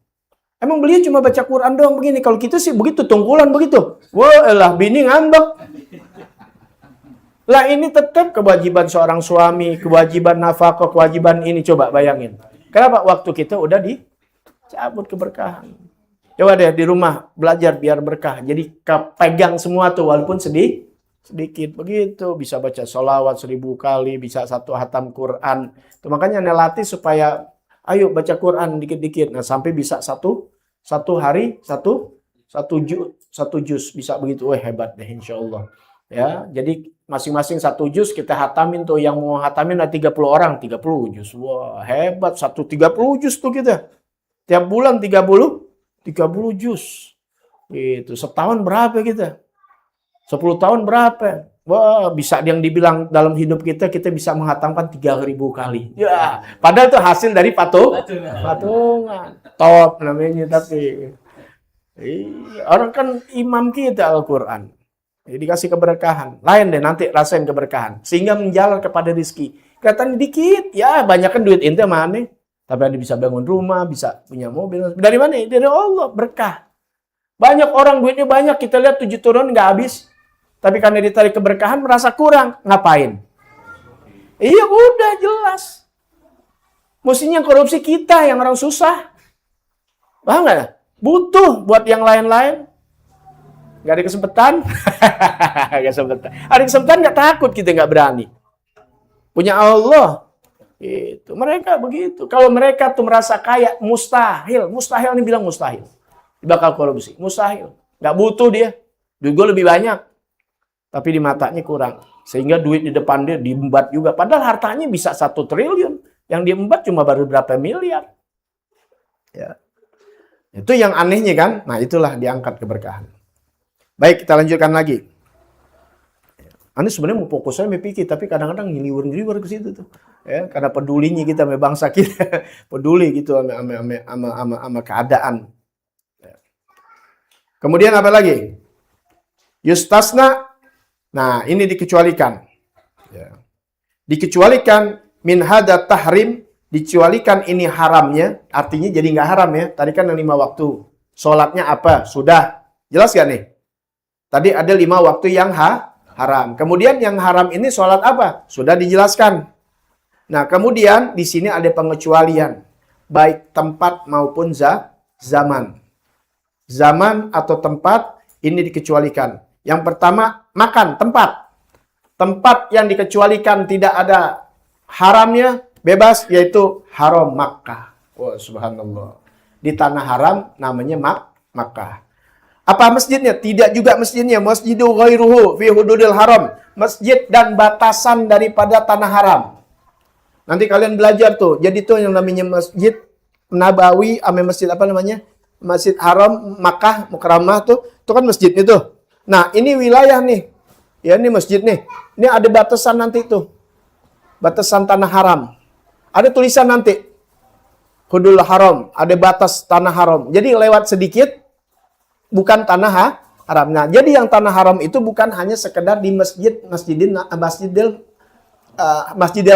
Emang beliau cuma baca Quran doang begini. Kalau kita sih begitu, tungkulan begitu. Wah, elah bini ngambek. Lah ini tetap kewajiban seorang suami, kewajiban nafkah, kewajiban ini. Coba bayangin. Kenapa waktu kita udah dicabut keberkahan. Coba deh di rumah belajar biar berkah. Jadi pegang semua tuh walaupun sedikit. Begitu. Bisa baca sholawat 1000 kali, bisa 1 hatam Quran. Itu makanya nelatih supaya ayo baca Quran dikit-dikit. Nah, sampai bisa satu hari satu juz bisa begitu. Wah, hebat deh insyaallah. Ya, jadi masing-masing 1 juz kita hatamin tuh, yang mau hatamin ada 30 orang, 30 juz. Wah, hebat, 30 juz tuh kita. Tiap bulan 30 juz. Itu setahun berapa kita? 10 tahun berapa? Wah, bisa yang dibilang dalam hidup kita bisa menghatamkan 3000 kali. Ya, padahal itu hasil dari patungan. Top namanya tapi. Orang kan imam kita Al-Quran. Jadi dikasih keberkahan. Lain deh nanti rasain keberkahan. Sehingga menjalar kepada rezeki. Kelihatan dikit. Ya, banyak kan duit ente mana. Tapi Anda bisa bangun rumah, bisa punya mobil. Dari mana? Dari Allah, berkah. Banyak orang duitnya banyak. Kita lihat 7 turun nggak habis. Tapi karena ditarik keberkahan merasa kurang. Ngapain? Iya udah jelas. Mestinya korupsi kita yang orang susah. Paham nggak? Butuh buat yang lain-lain. Gak ada kesempatan. Ada kesempatan gak takut kita gak berani. Punya Allah. Itu. Mereka begitu. Kalau mereka tuh merasa kaya, mustahil. Mustahil ini bilang mustahil. Bakal korupsi. Mustahil. Gak butuh dia. Duit gue lebih banyak. Tapi di matanya kurang. Sehingga duit di depan dia diembat juga. Padahal hartanya bisa 1 triliun. Yang diembat cuma baru berapa miliar. Ya. Itu yang anehnya kan. Nah itulah diangkat keberkahan. Baik, kita lanjutkan lagi. Anda sebenarnya mau fokus aja pikir, tapi kadang-kadang ngiliwur ke situ tuh. Ya, karena pedulinya kita sama bangsa kita, peduli gitu sama keadaan. Ya. Kemudian apa lagi? Yustasna. Nah, ini dikecualikan. Ya. Dikecualikan min hada tahrim, dikecualikan ini haramnya, artinya jadi nggak haram ya. Tadi kan yang 5 waktu. Sholatnya apa? Sudah. Jelas gak nih? Tadi ada 5 waktu yang haram. Kemudian yang haram ini sholat apa? Sudah dijelaskan. Nah, kemudian di sini ada pengecualian. Baik tempat maupun zaman. Zaman atau tempat ini dikecualikan. Yang pertama, makan, tempat. Tempat yang dikecualikan tidak ada haramnya, bebas, yaitu haram Makkah. Wah, subhanallah. Di tanah haram namanya Makkah. Apa masjidnya? Tidak juga masjidnya. Masjidu ghairuhu fi hududil haram. Masjid dan batasan daripada tanah haram. Nanti kalian belajar tuh. Jadi tuh yang namanya Masjid Nabawi, masjid apa namanya? Masjid Haram, Makkah, Mukarramah tuh. Itu kan masjid itu. Nah, ini wilayah nih. Ya, ini masjid nih. Ini ada batasan nanti tuh. Batasan tanah haram. Ada tulisan nanti. Hudul haram. Ada batas tanah haram. Jadi lewat sedikit, bukan tanah haram. Nah, jadi yang tanah haram itu bukan hanya sekedar di Masjidil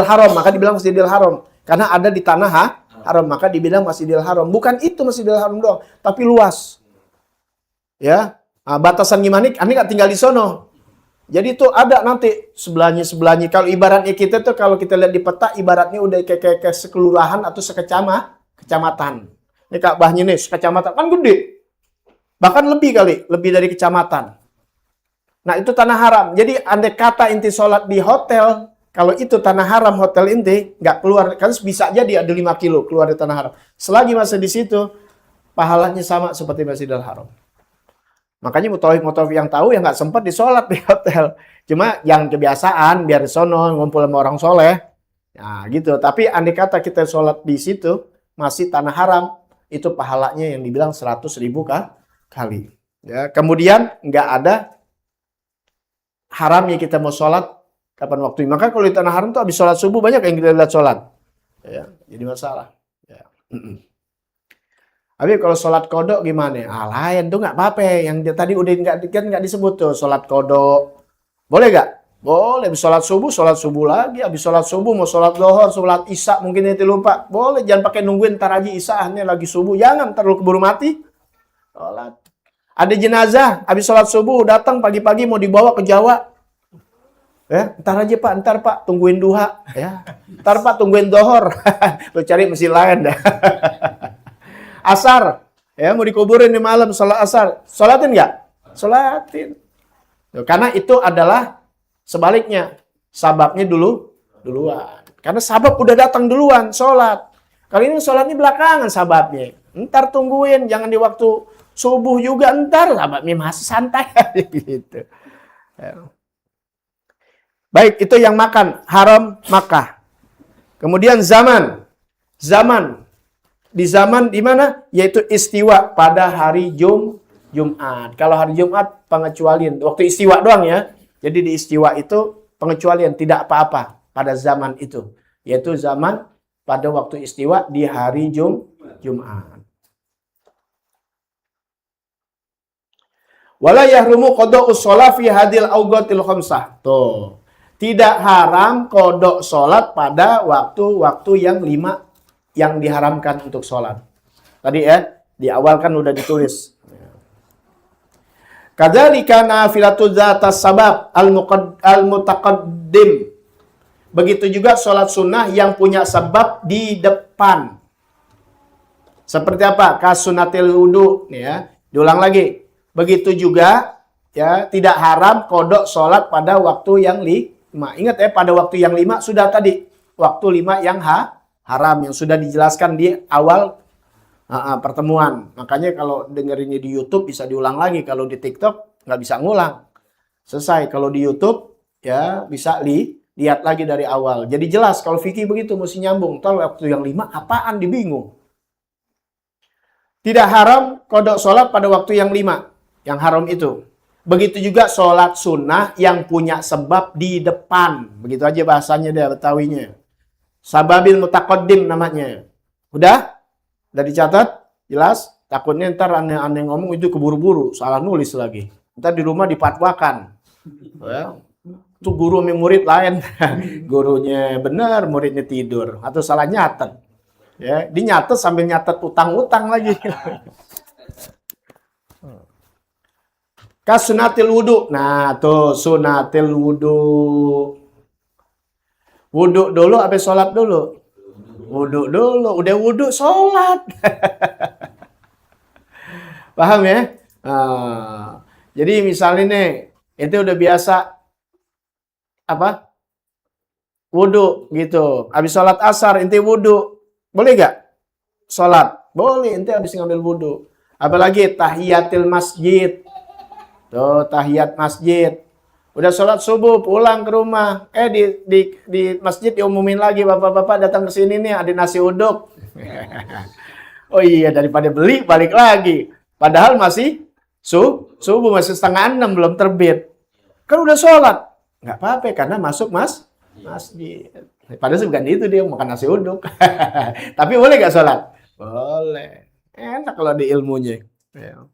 Haram. Maka dibilang Masjidil Haram. Karena ada di tanah haram. Maka dibilang Masjidil Haram. Bukan itu Masjidil Haram doang. Tapi luas. Ya. Nah, batasan gimana? Ini nggak tinggal di sono. Jadi itu ada nanti sebelahnya. Kalau ibaratnya kita tuh kalau kita lihat di peta ibaratnya udah kayak sekelurahan atau kecamatan. Ini Ka'bahnya nih sekecamatan kan gede. Bahkan lebih dari kecamatan. Nah, itu tanah haram. Jadi andai kata inti sholat di hotel, kalau itu tanah haram hotel inti nggak keluar, kan bisa jadi ada 5 kilo keluar dari tanah haram. Selagi masih di situ, pahalanya sama seperti Masjidil Haram. Makanya mutawif yang tahu yang nggak sempat disolat di hotel. Cuma yang kebiasaan biar di sono ngumpul sama orang soleh. Nah gitu. Tapi andai kata kita sholat di situ masih tanah haram, itu pahalanya yang dibilang 100.000 kali. Ya, kemudian nggak ada haramnya kita mau sholat kapan waktunya. Maka kalau di tanah haram tuh habis sholat subuh banyak yang kita lihat sholat. Ya, jadi masalah. Ya. Tapi kalau sholat kodok gimana? Lain tuh nggak apa-apa. Yang tadi udah nggak disebut tuh sholat kodok. Boleh nggak? Boleh. Habis sholat subuh lagi. Habis sholat subuh mau sholat zuhur, sholat isya mungkin nanti lupa. Boleh. Jangan pakai nungguin ntar aja isya lagi subuh. Jangan ntar lu keburu mati. Sholat. Ada jenazah. Habis sholat subuh datang pagi-pagi mau dibawa ke Jawa. Ya, ntar aja Pak, ntar Pak tungguin duha. Ya, ntar Pak tungguin zuhur. Lu cari mesin lain dah. Asar, ya mau dikuburin di malam, sholat asar, sholatin nggak? Sholatin. Karena itu adalah sebaliknya, sababnya duluan. Karena sabab udah datang duluan, sholat. Kali ini sholatnya belakangan sababnya. Ntar tungguin, jangan di waktu subuh juga, ntar sababnya masih santai. Gitu. Ya. Baik, itu yang makan, haram Makkah. Kemudian zaman. Di zaman di mana? Yaitu istiwa pada hari Jumat. Kalau hari Jumat pengecualian, waktu istiwa doang ya. Jadi di istiwa itu pengecualian, tidak apa-apa pada zaman itu. Yaitu zaman pada waktu istiwa di hari Jumat. Wala yahrumu qada'us shalah fi hadil awqatil khamsah. Tuh. Tidak haram qada' salat pada waktu-waktu yang 5 yang diharamkan untuk sholat. Tadi ya, di awal kan udah ditulis. Kadzalika nafilatu dzatas sabab al-mutaqaddim. Begitu juga sholat sunnah yang punya sebab di depan. Seperti apa? Kasunatil wudu, ya. Diulang lagi. Begitu juga ya, tidak haram kodok sholat pada waktu yang 5. Ingat ya, pada waktu yang 5 sudah tadi. Waktu 5 yang haram yang sudah dijelaskan di awal pertemuan. Makanya kalau dengerinnya di YouTube bisa diulang lagi. Kalau di TikTok nggak bisa ngulang. Selesai. Kalau di YouTube ya bisa lihat lagi dari awal. Jadi jelas kalau fikih begitu mesti nyambung. Tahu waktu yang 5 apaan dibingung. Tidak haram kodok sholat pada waktu yang 5. Yang haram itu. Begitu juga sholat sunnah yang punya sebab di depan. Begitu aja bahasanya dia Betawinya. Sababil mutaqaddim namanya. Udah? Udah dicatat? Jelas? Takutnya ntar aneh-aneh ngomong itu keburu-buru. Salah nulis lagi. Ntar di rumah dipatwakan. Ya. Itu guru sama murid lain. Gurunya benar, muridnya tidur atau salah nyatet. Ya, dinyatet sambil nyatet utang-utang lagi. Kasunatil wudu. Nah, tuh sunatil wudu. Wudu dulu habis sholat dulu. Wudu dulu, udah wudu sholat. Paham ya? Jadi misalnya nih, itu udah biasa apa? Wudu gitu. Habis sholat asar, inti wudu. Boleh gak? Sholat. Boleh, inti habis ngambil wudu. Apalagi tahiyatil masjid. Tuh, tahiyat masjid. Udah sholat subuh, pulang ke rumah. Di masjid diumumin lagi, bapak-bapak datang ke sini nih, ada nasi uduk. Oh iya, daripada beli, balik lagi. Padahal masih subuh, masih 5:30, belum terbit. Kan udah sholat. Nggak apa-apa, karena masuk masjid. Padahal bukan itu, dia makan nasi uduk. Tapi boleh nggak sholat? Boleh. Enak kalau ada ilmunya. Ya.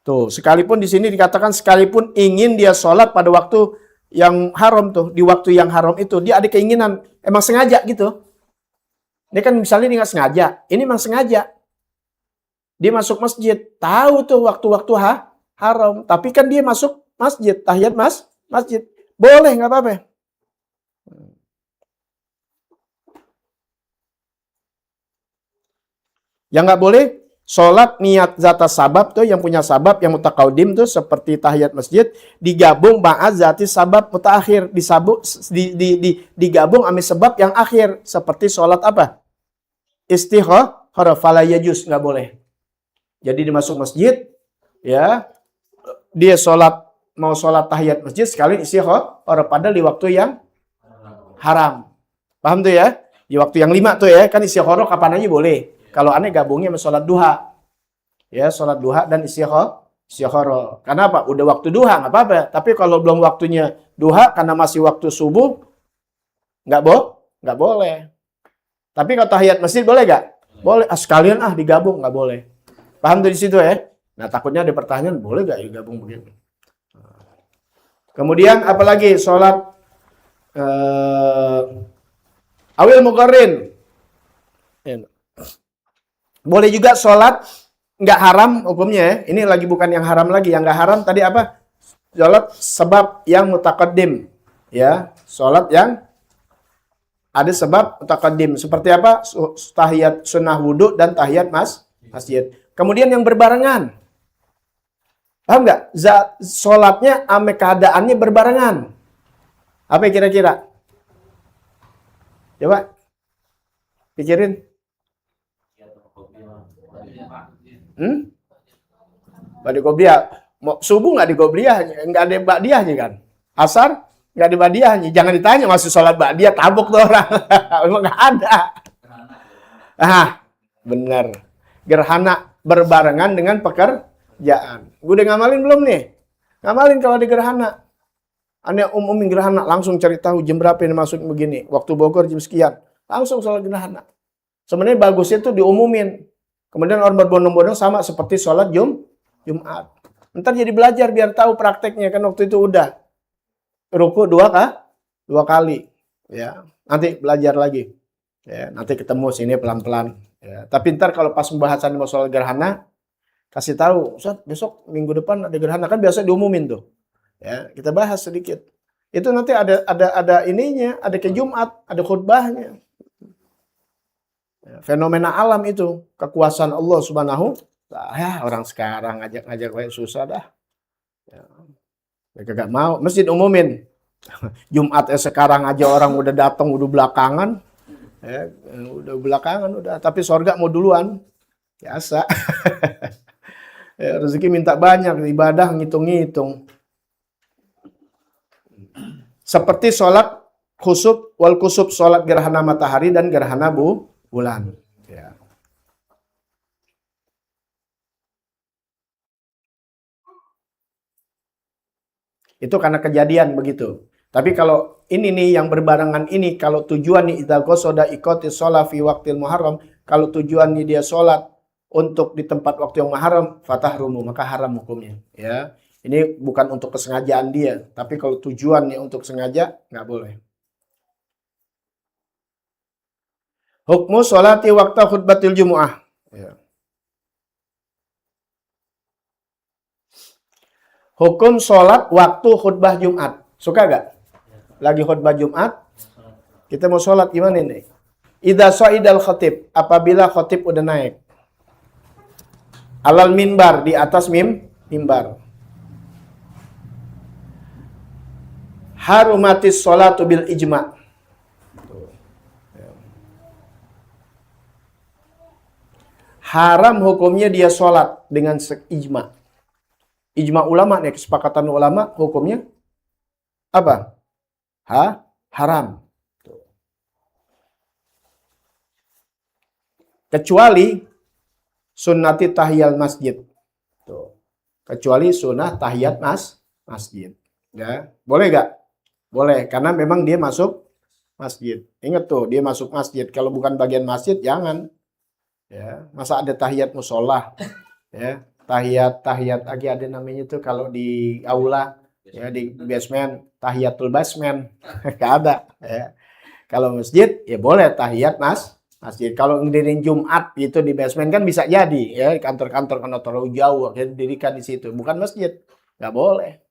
Tuh, sekalipun di sini dikatakan sekalipun ingin dia sholat pada waktu yang haram tuh, di waktu yang haram itu, dia ada keinginan, emang sengaja gitu. Dia kan misalnya dia nggak sengaja, ini emang sengaja. Dia masuk masjid, tahu tuh waktu-waktu haram, tapi kan dia masuk masjid, tahiyat masjid. Boleh, nggak apa-apa. Yang nggak boleh, sholat niat zata sabab tuh, yang punya sabab, yang mutakaudim tuh, seperti tahiyat masjid, digabung ma'az zati sabab mutaakhir, digabung sama sebab yang akhir, seperti sholat apa? Istikharah, fala yajuz, nggak boleh. Jadi dia masuk masjid, ya, dia mau sholat tahiyat masjid sekali istikharah, padahal di waktu yang haram. Paham tuh ya? Di waktu yang 5 tuh ya, kan istikharah kapan aja boleh. Kalau aneh gabungnya sama sholat duha. Ya, sholat duha dan istikharah. Karena apa? Udah waktu duha, nggak apa-apa. Tapi kalau belum waktunya duha, karena masih waktu subuh, nggak boleh. Tapi kalau tahiyat masjid boleh nggak? Boleh. Sekalian digabung, nggak boleh. Paham tuh di situ ya? Nah, takutnya ada pertanyaan, boleh nggak digabung begitu? Kemudian apalagi sholat awil muqarrin. Boleh juga sholat nggak haram hukumnya ya. Ini lagi bukan yang haram lagi. Yang nggak haram tadi apa? Sholat sebab yang mutaqaddim. Ya, sholat yang ada sebab mutaqaddim. Seperti apa? Tahiyat sunnah wudhu dan tahiyat masjid. Kemudian yang berbarengan. Paham nggak? Sholatnya ame keadaannya berbarengan. Apa kira-kira? Coba pikirin. Badi qobliyah. Subuh nggak di qobliyah, nggak ada ba'diyahnya kan. Asar nggak ada ba'diyahnya. Jangan ditanya masih sholat ba'diyah, tabuk tuh orang. Emang nggak ada. Benar. Gerhana berbarengan dengan pekerjaan. Gue udah ngamalin belum nih? Ngamalin kalau di gerhana. Anda umumin gerhana, langsung cari tahu jam berapa ini masuk begini. Waktu Bogor jam sekian. Langsung sholat gerhana. Sebenarnya bagusnya tuh diumumin. Kemudian orang berbondong-bondong sama seperti sholat Jumat. Ntar jadi belajar biar tahu prakteknya. Kan waktu itu udah. Ruku 2 kali. Ya, nanti belajar lagi. Ya, nanti ketemu sini pelan-pelan. Ya, tapi ntar kalau pas pembahasan mau sholat gerhana, kasih tahu, Ustaz, besok minggu depan ada gerhana. Kan biasa diumumin tuh. Ya, kita bahas sedikit. Itu nanti ada ininya, ada ke Jumat, ada khutbahnya. Fenomena alam itu, kekuasaan Allah Subhanahu. Ya, orang sekarang ngajak kayak susah dah. Ya, mereka gak mau, masjid umumin. Jumat sekarang aja orang udah datang, udah belakangan. Ya, udah belakangan udah, tapi sorga mau duluan. Biasa. Ya, rezeki minta banyak, ibadah ngitung-ngitung. Seperti sholat khusuf wal kusuf, sholat gerhana matahari dan gerhana bulan. Ya. Itu karena kejadian begitu. Tapi kalau ini nih yang berbarengan ini, kalau tujuan nih idza qasada iqatis shalah fi waqtil muharram, kalau tujuannya dia sholat untuk di tempat waktu yang muharram, fatahrumu, maka haram hukumnya. Ya, ini bukan untuk kesengajaan dia, tapi kalau tujuannya untuk sengaja nggak boleh. Hukmu sholati waqta khutbatil jumu'ah. Ya. Hukum sholat waktu khutbah Jumat. Suka gak? Lagi khutbah Jumat, kita mau sholat gimana nih? Idza sha'idal khatib, apabila khatib udah naik. Alal minbar, di atas mimbar. Harumatis sholatu bil ijma'. Haram hukumnya dia sholat dengan ijma. Ijma ulama nih, kesepakatan ulama hukumnya apa? Haram. Kecuali sunnati tahiyal masjid. Tuh. Kecuali sunnah tahiyat masjid. Ya, boleh gak? Boleh, karena memang dia masuk masjid. Ingat tuh, dia masuk masjid. Kalau bukan bagian masjid, jangan. Ya, masa ada tahiyat musola, ya, tahiyat lagi ada namanya tuh kalau di aula, ya di basement, tahiyatul basement, gak ada. Ya. Kalau masjid, ya boleh tahiyat masjid. Kalau ngedirin Jumat itu di basement kan bisa jadi, ya kantor-kantor karena terlalu jauh, akhirnya didirikan di situ, bukan masjid, nggak boleh.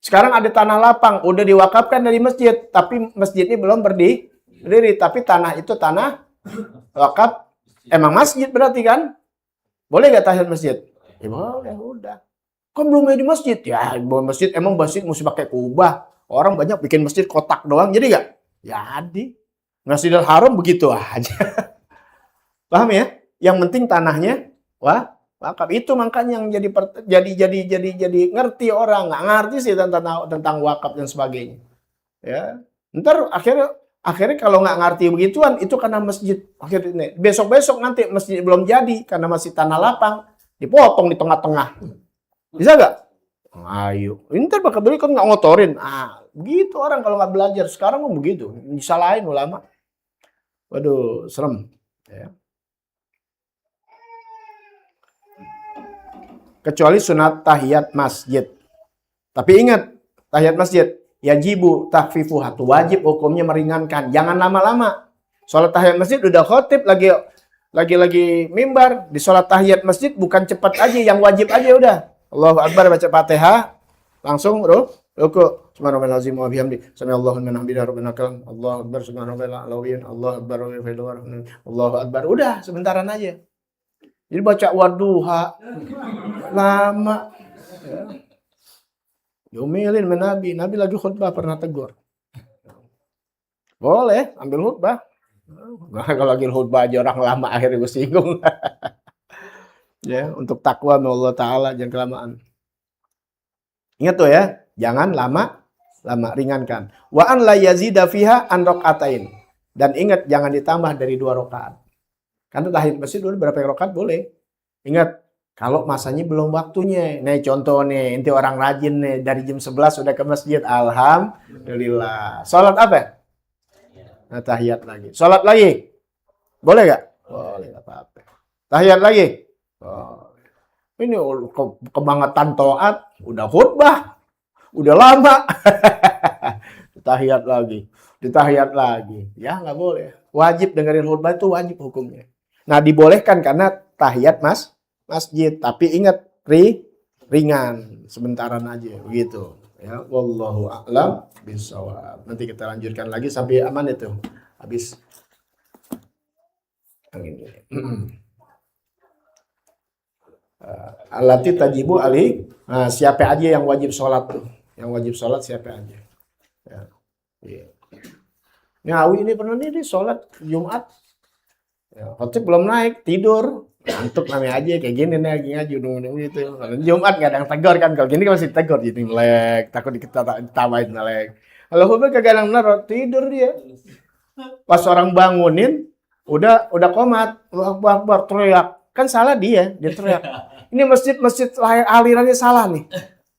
Sekarang ada tanah lapang, udah diwakafkan dari masjid, tapi masjidnya belum berdiri, tapi tanah itu tanah wakaf. Emang masjid berarti kan? Boleh gak tahiyat masjid? Ya boleh, udah. Kan belum di masjid? Ya, masjid emang masjid mesti pakai kubah. Orang banyak bikin masjid kotak doang, jadi gak? Jadi. Masjidil Haram begitu aja. Paham ya? Yang penting tanahnya, wakaf. Itu makanya yang jadi ngerti orang. Nggak ngerti sih tentang wakaf dan sebagainya. Ya. Ntar akhirnya kalau nggak ngerti begituan, itu karena masjid. Akhirnya besok-besok nanti masjid belum jadi karena masih tanah lapang, dipotong di tengah-tengah. Bisa nggak? Ayo, ntar bakal beli kan nggak ngotorin. Begitu orang kalau nggak belajar. Sekarang mau begitu, disalahin ulama. Waduh, serem. Ya. Kecuali sunat tahiyat masjid. Tapi ingat, tahiyat masjid. Yajibu tahfifuha, wajib hukumnya meringankan, jangan lama-lama. Sholat tahiyat masjid udah khotib lagi mimbar, di sholat tahiyat masjid bukan cepat aja, yang wajib aja udah. Allahu Akbar baca Fatihah, langsung ruku. Subhanallahil wa bihamdi, samiallahu liman hamidah, rabbana lakal, Allahu Akbar, subhanallahil azim, Allahu Akbar wa bihamdi, Allahu Akbar. Udah sebentaran aja. Jadi baca wadduha lama. Ya. Yomelin Nabi lagi khutbah pernah tegur. Boleh ambil khutbah. Kalau lagi khutbah aja orang lama akhirnya gue singgung. Ya, untuk takwa sama Allah Ta'ala jangan kelamaan. Ingat tuh ya, jangan lama, ringankan. Wa an la yazida fiha an rakaatain. Dan ingat jangan ditambah dari 2 rakaat. Karena tahiyat masjid dulu berapa rakaat boleh. Ingat kalau masanya belum waktunya. Nih contoh nih, inti orang rajin nih dari jam 11 udah ke masjid. Alhamdulillah. Salat apa? Nah, tahiyat lagi. Salat lagi. Boleh gak? Boleh, gak apa-apa. Tahiyat lagi. Oh. Ini kebangetan taat, udah khutbah. Udah lama. Tahiyat lagi. Ya, nggak boleh. Wajib dengerin khutbah itu wajib hukumnya. Nah, dibolehkan karena tahiyat masjid, tapi ingat ringan, sebentaran aja begitu. Ya, wallahu a'lam bishawab. Nanti kita lanjutkan lagi sampai aman itu. Habis yang ini. Alati tajibu ali. Nah, siapa aja yang wajib sholat tuh? Yang wajib sholat siapa aja? Ya. Iya. Ngawi ini pernah nih sholat Jumat. Ya, khotib belum naik, tidur. Ngantuk namanya aja kayak gini nih lagi ngaji gitu. Kalau Jumat nggak ada yang tegur kan, kalau gini kan masih tegur jadi melek, takut diketawain melek. Kalau khutbah kagak ada yang benar, tidur dia. Pas orang bangunin udah komat, Allahu Akbar teriak. Kan salah dia teriak. Ini masjid alirannya salah nih.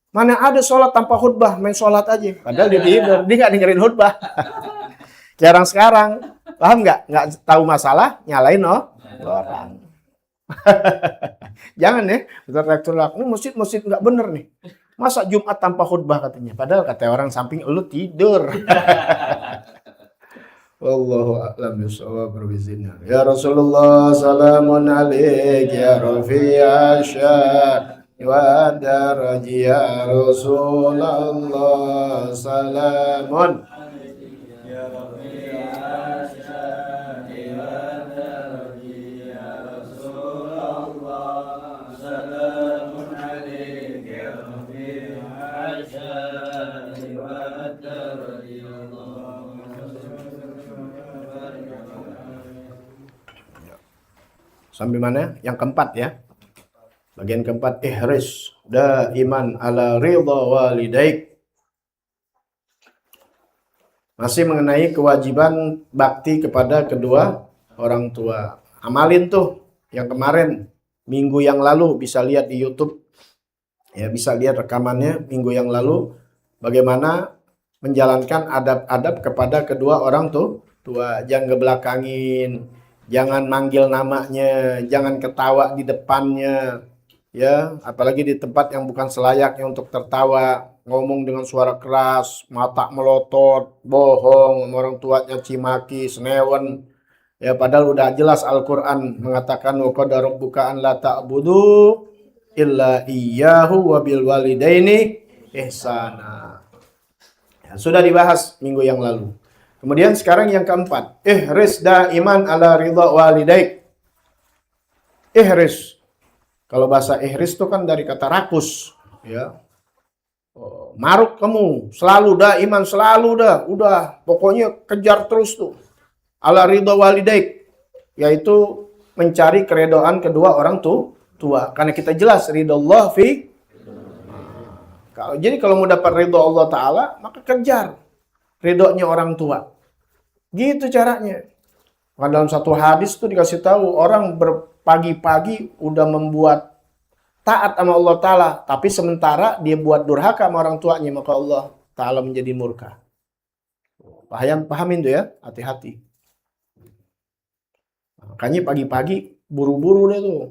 Mana ada sholat tanpa khutbah, main sholat aja. Padahal dia tidur, dia nggak dengerin khutbah. Kayak orang sekarang, paham nggak? Nggak tahu masalah, nyalain orang. Jangan ya, teriak-teriak. Ini masjid nggak bener nih. Masa Jumat tanpa khutbah katanya? Padahal kata orang samping lu tidur. Wallahu a'lam bishawab. Ya Rasulullah, salamun alaik ya Rafi'a syah wa daraji ya Rasulullah, salamun sampai mana? Yang keempat ya. Bagian keempat, ihris daiman ala ridha walidaik. Masih mengenai kewajiban bakti kepada kedua orang tua. Amalin tuh yang kemarin, minggu yang lalu, bisa lihat di YouTube. Ya, bisa lihat rekamannya minggu yang lalu. Bagaimana menjalankan adab-adab kepada kedua orang tua. Jangan ngebelakangin, jangan manggil namanya, jangan ketawa di depannya. Ya, apalagi di tempat yang bukan selayaknya untuk tertawa, ngomong dengan suara keras, mata melotot, bohong, sama orang tuanya cimaki, senewen. Ya, padahal udah jelas Al-Qur'an mengatakan wa qad rabbuka an la ta'budu illa iyyahu wa bil walidaini ihsana. Ya, sudah dibahas minggu yang lalu. Kemudian sekarang yang keempat, ihris daiman ala ridha walidaik. Ihris. Kalau bahasa ihris itu kan dari kata rakus, ya. Maruk kamu, selalu daiman, selalu udah pokoknya kejar terus tuh. Ala ridha walidaik, yaitu mencari keredoan kedua orang tua. Karena kita jelas ridallah fi. Jadi kalau mau dapat ridho Allah Ta'ala, maka kejar ridhonya orang tua. Gitu caranya. Maka dalam satu hadis tuh dikasih tahu, orang berpagi-pagi udah membuat taat sama Allah Ta'ala, tapi sementara dia buat durhaka sama orang tuanya, maka Allah Ta'ala menjadi murka. Pahamin tuh ya, hati-hati. Makanya pagi-pagi buru-buru deh tuh,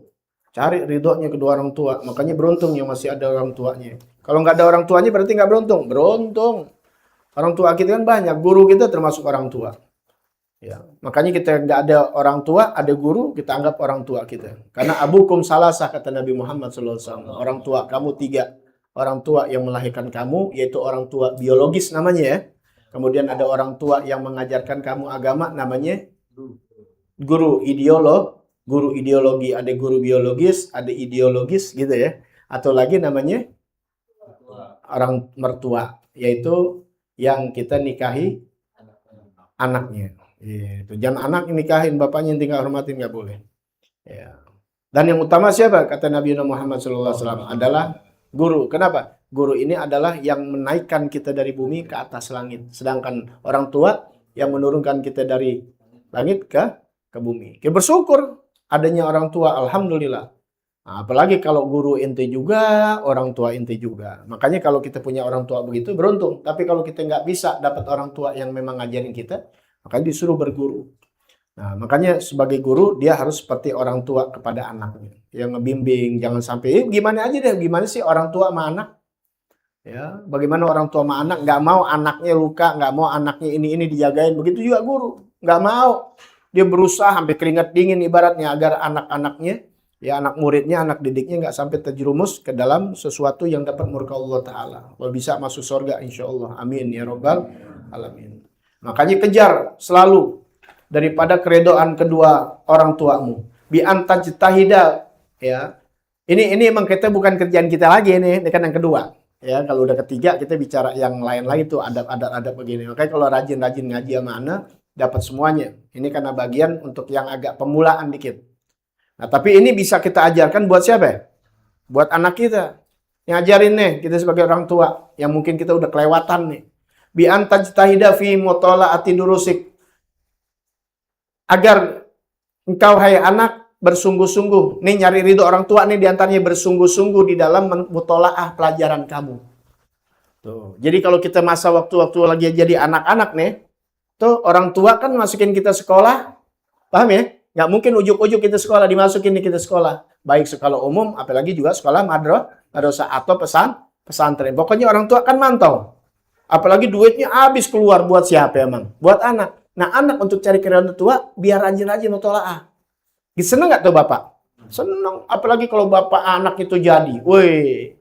cari ridhonya kedua orang tua. Makanya beruntung yang masih ada orang tuanya. Kalau nggak ada orang tuanya berarti nggak beruntung. Beruntung. Orang tua kita kan banyak, guru kita termasuk orang tua. Ya, makanya kita nggak ada orang tua, ada guru, kita anggap orang tua kita. Karena abukum salasah, kata Nabi Muhammad SAW. Orang tua kamu 3. Orang tua yang melahirkan kamu, yaitu orang tua biologis namanya ya. Kemudian ada orang tua yang mengajarkan kamu agama, namanya guru ideologi. Ada guru biologis, ada ideologis gitu ya. Atau lagi namanya orang mertua, yaitu yang kita nikahi anaknya. Itu jangan anak nikahin bapaknya yang tinggal hormatin, nggak boleh. Ya. Dan yang utama siapa? Kata Nabi Muhammad SAW adalah guru. Kenapa? Guru ini adalah yang menaikkan kita dari bumi ke atas langit. Sedangkan orang tua yang menurunkan kita dari langit ke bumi. Kita bersyukur adanya orang tua, alhamdulillah. Nah, apalagi kalau guru ente juga, orang tua ente juga. Makanya kalau kita punya orang tua begitu beruntung. Tapi kalau kita nggak bisa dapat orang tua yang memang ngajarin kita, makanya disuruh berguru. Nah, makanya sebagai guru dia harus seperti orang tua kepada anaknya, yang ngebimbing. Jangan sampai gimana aja deh, gimana sih orang tua sama anak? Ya, bagaimana orang tua sama anak nggak mau anaknya luka, nggak mau anaknya ini dijagain. Begitu juga guru, nggak mau. Dia berusaha sampai keringat dingin ibaratnya agar anak-anaknya, ya anak muridnya, anak didiknya nggak sampai terjerumus ke dalam sesuatu yang dapat murka Allah Ta'ala. Kalau bisa masuk surga insya Allah. Amin ya Rabbal Alamin. Makanya kejar selalu daripada keredoan kedua orang tuamu. Bi antajtahida, ya. Ini emang kita bukan kerjaan kita lagi ini kan yang kedua. Ya, kalau udah ketiga kita bicara yang lain lagi tuh adab begini. Makanya kalau rajin-rajin ngaji sama anak dapat semuanya. Ini karena bagian untuk yang agak pemulaan dikit. Nah, tapi ini bisa kita ajarkan buat siapa? Buat anak kita. Ngajarin nih kita sebagai orang tua yang mungkin kita udah kelewatan nih. Bi antajtahida fi mutalaati durusik. Agar engkau hai anak bersungguh-sungguh. Nih nyari ridho orang tua nih diantaranya bersungguh-sungguh di dalam mutolaah pelajaran kamu. Tuh. Jadi kalau kita masa waktu-waktu lagi jadi anak-anak nih, tuh orang tua kan masukin kita sekolah, paham ya? Nggak mungkin ujuk-ujuk kita sekolah, dimasukin nih kita sekolah. Baik sekolah umum, apalagi juga sekolah madrasah atau pesantren. Pokoknya orang tua kan mantau. Apalagi duitnya habis keluar buat siapa emang? Buat anak. Nah anak untuk cari keridhaan tua, biar rajin-rajin mutolaah. Seneng nggak tuh bapak? Seneng. Apalagi kalau bapak anak itu jadi. Woi,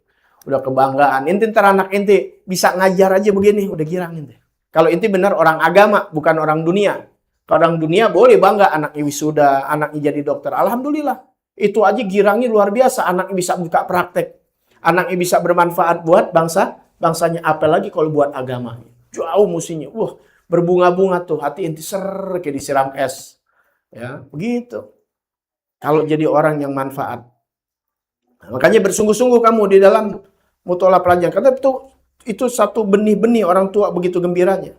udah kebanggaan. Inti ntar anak inti bisa ngajar aja begini, udah girang inti. Kalau inti benar orang agama, bukan orang dunia. Kalau orang dunia boleh bangga anaknya wisuda, anaknya jadi dokter. Alhamdulillah. Itu aja girangnya luar biasa. Anaknya bisa buka praktek. Anaknya bisa bermanfaat buat bangsanya. Apalagi kalau buat agama. Jauh musinya. Wah, berbunga-bunga tuh. Hati inti kayak disiram es. Ya, begitu. Kalau jadi orang yang manfaat. Nah, makanya bersungguh-sungguh kamu di dalam mutolaah pelajaran. Karena itu satu benih-benih orang tua begitu gembiranya.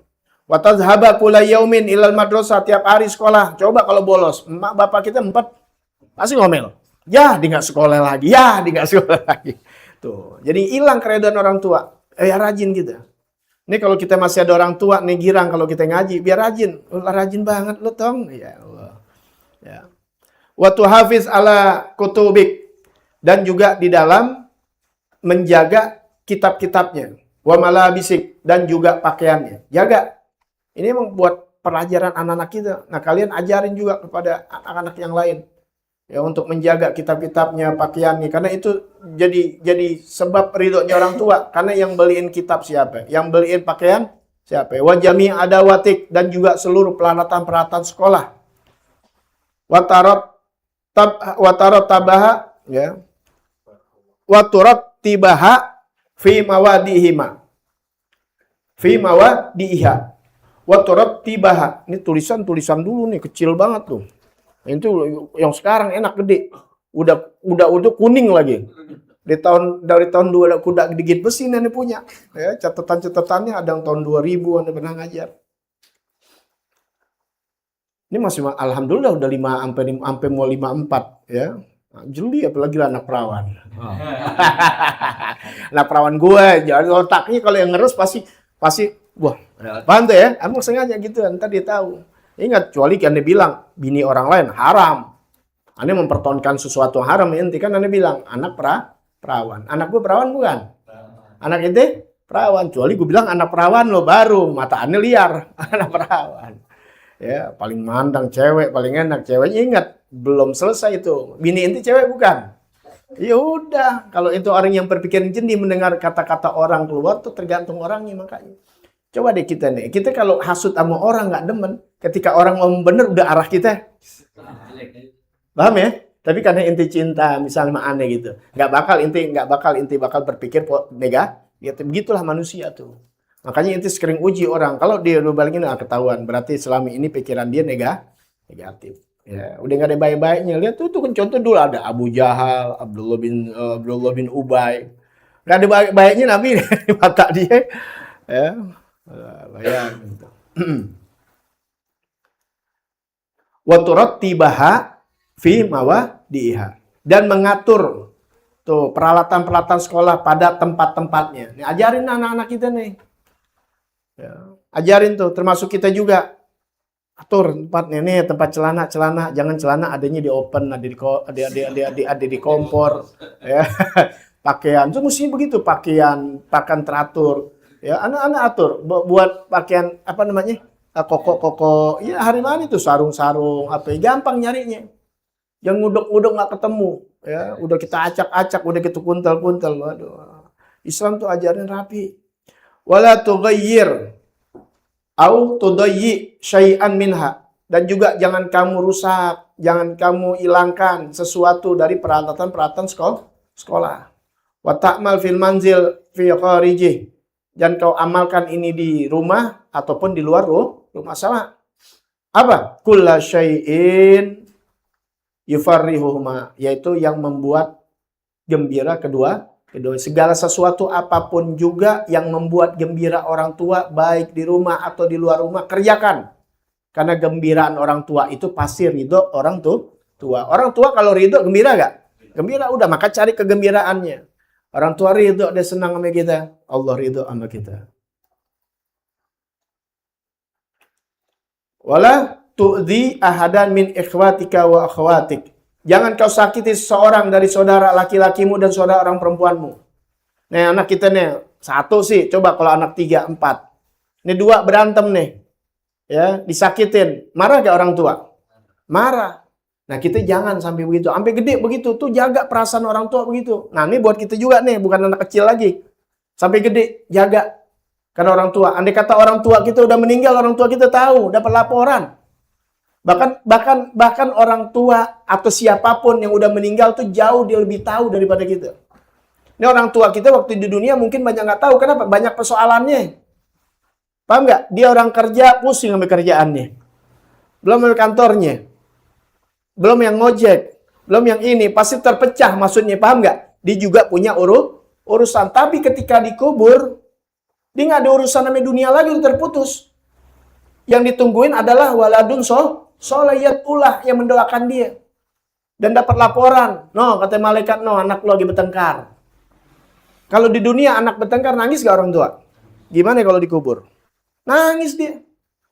Wa tadhhaba kulla yaumin ilal madrasah, tiap hari sekolah. Coba kalau bolos, emak bapak kita 4 pasti ngomel. Ya, dia nggak sekolah lagi. Ya, dia nggak sekolah lagi. Tuh. Jadi hilang keridhaan orang tua. Ya rajin kita. Ini kalau kita masih ada orang tua nih girang kalau kita ngaji, biar rajin. Rajin banget lu tong. Ya Allah. Ya. Wa tuhafiz ala kutubik, dan juga di dalam menjaga kitab-kitabnya. Wa malabisik, dan juga pakaiannya. Jaga. Ini emang buat pelajaran anak-anak kita. Nah, kalian ajarin juga kepada anak-anak yang lain. Ya, untuk menjaga kitab-kitabnya, pakaiannya. Karena itu jadi sebab ridhonya orang tua. Karena yang beliin kitab siapa? Yang beliin pakaian siapa? Wa jami' adawatik, dan juga seluruh peralatan-peralatan sekolah. Watarot tabaha, ya. Waturot tibaha fi mawadihima. Fi mawadiha. Waturot tibaha. Ini tulisan dulu nih, kecil banget tuh. Itu yang sekarang enak gede. Udah kuning lagi. Dari tahun 2 kuda digigit besi nih punya. Ya, catatan-catatannya ada yang tahun 2000 Anda pernah ngajar. Ini masih alhamdulillah udah 5 sampai mau 54 ya. Nah, jeli apalagi anak perawan. Oh. Anak perawan gue, jadi otaknya kalau yang ngeres pasti wah, paham tuh ya? Emang sengaja gitu, ntar dia tahu. Ingat, kecuali Anda bilang bini orang lain haram. Anda mempertontonkan sesuatu yang haram, nanti kan Anda bilang anak perawan. Anak gue perawan bukan? Anak itu perawan. Kecuali gue bilang anak perawan lo baru, mata Anda liar. Anak perawan. Ya, paling mandang cewek, paling enak ceweknya. Ingat, belum selesai itu. Bini inti cewek bukan? Ya udah, kalau itu orang yang berpikir jernih mendengar kata-kata orang keluar tuh tergantung orangnya makanya. Coba deh kita nih, kita kalau hasut sama orang nggak demen, ketika orang ngomong bener udah arah kita. Paham ya? Tapi karena inti cinta, misalnya sama aneh gitu, nggak bakal inti berpikir negatif. Begitulah manusia tuh. Makanya inti sering uji orang. Kalau dia udah balikin ketahuan, berarti selama ini pikiran dia negatif. Ya, udah nggak ada baik-baiknya. Lihat tuh kan contoh dulu ada Abu Jahal, Abdullah bin Ubay. Nggak ada baik-baiknya Nabi di mata dia. Ya, bayang gitu. Wa turattibaha fi mawadiha, dan mengatur tuh peralatan-peralatan sekolah pada tempat-tempatnya. Nih, ajarin anak-anak kita nih. Ya, ajarin tuh, termasuk kita juga. Atur tempatnya nih, tempat celana, jangan celana adanya di open, ada di kompor, ya. Pakaian itu mesti begitu, pakaian teratur. Ya, anak-anak atur buat pakaian apa namanya? Koko, ya hari mana itu sarung-sarung apa gampang nyarinya. Yang nguduk-nguduk nggak ketemu, ya udah kita acak-acak, udah kita kuntal-kuntal. Waduh. Islam tuh ajarin rapi. Wala tughayyir au tudayyi syai'an minha, dan juga jangan kamu rusak, jangan kamu hilangkan sesuatu dari peralatan-peralatan sekolah. Wa ta'mal fil manzil fi kharijih, dan kau amalkan ini di rumah ataupun di luar rumah sama. Apa? Kulla syai'in yufarrihuhuma, yaitu yang membuat gembira kedua. Segala sesuatu apapun juga yang membuat gembira orang tua, baik di rumah atau di luar rumah, kerjakan. Karena gembiraan orang tua itu pasti ridho orang tua. Orang tua kalau ridho gembira gak? Gembira, udah maka cari kegembiraannya. Orang tua ridho, dia senang sama kita. Allah ridho sama kita. Wala tu'dhi ahadan min ikhwatika wa akhwatik. Jangan kau sakiti seseorang dari saudara laki-lakimu dan saudara orang perempuanmu. Nih anak kita nih, satu sih, coba kalau anak 3, 4. Ini 2 berantem nih. Ya, disakitin. Marah gak orang tua? Marah. Nah kita jangan sampai begitu. Sampai gede begitu. Tuh jaga perasaan orang tua begitu. Nah ini buat kita juga nih. Bukan anak kecil lagi. Sampai gede. Jaga. Karena orang tua. Andai kata orang tua kita udah meninggal. Orang tua kita tahu. Dapat laporan. Bahkan orang tua atau siapapun yang udah meninggal tuh jauh dia lebih tahu daripada kita. Ini orang tua kita waktu di dunia mungkin banyak nggak tahu. Kenapa? Banyak persoalannya. Paham nggak? Dia orang kerja pusing sama kerjaannya. Belum sama kantornya. Belum yang ngojek, belum yang ini, pasti terpecah maksudnya, paham nggak? Dia juga punya urusan, tapi ketika dikubur, dia nggak ada urusan sama dunia lagi, terputus. Yang ditungguin adalah waladun soliyatullah yang mendoakan dia. Dan dapat laporan, no, kata malaikat, no, anak lu lagi bertengkar. Kalau di dunia anak bertengkar, nangis gak orang tua? Gimana kalau dikubur? Nangis dia.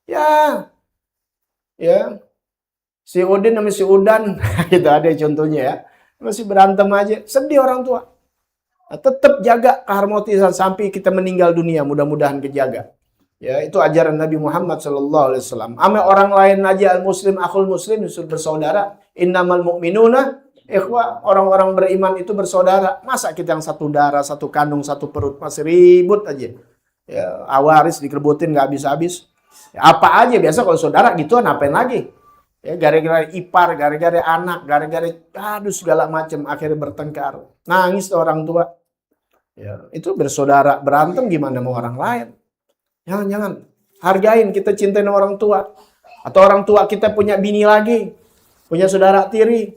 Ya. Si Udin sama si Udan, itu ada contohnya ya. Masih berantem aja, sedih orang tua. Nah, tetap jaga keharmonisan sampai kita meninggal dunia, mudah-mudahan kejaga. Ya, itu ajaran Nabi Muhammad SAW. Ame orang lain aja al-muslim, akhul muslim, disuruh bersaudara. Innamal mu'minuna, ikhwah, orang-orang beriman itu bersaudara. Masa kita yang satu darah, satu kandung, satu perut, masih ribut aja. Ya, awaris dikerebutin gak habis-habis. Ya, apa aja, biasa kalau saudara gituan, apain lagi? Ya, gara-gara ipar, gara-gara anak, gara-gara aduh segala macam akhirnya bertengkar. Nangis orang tua. Ya, itu bersaudara berantem gimana mau orang lain? Jangan. Hargain, kita cintain orang tua. Atau orang tua kita punya bini lagi, punya saudara tiri,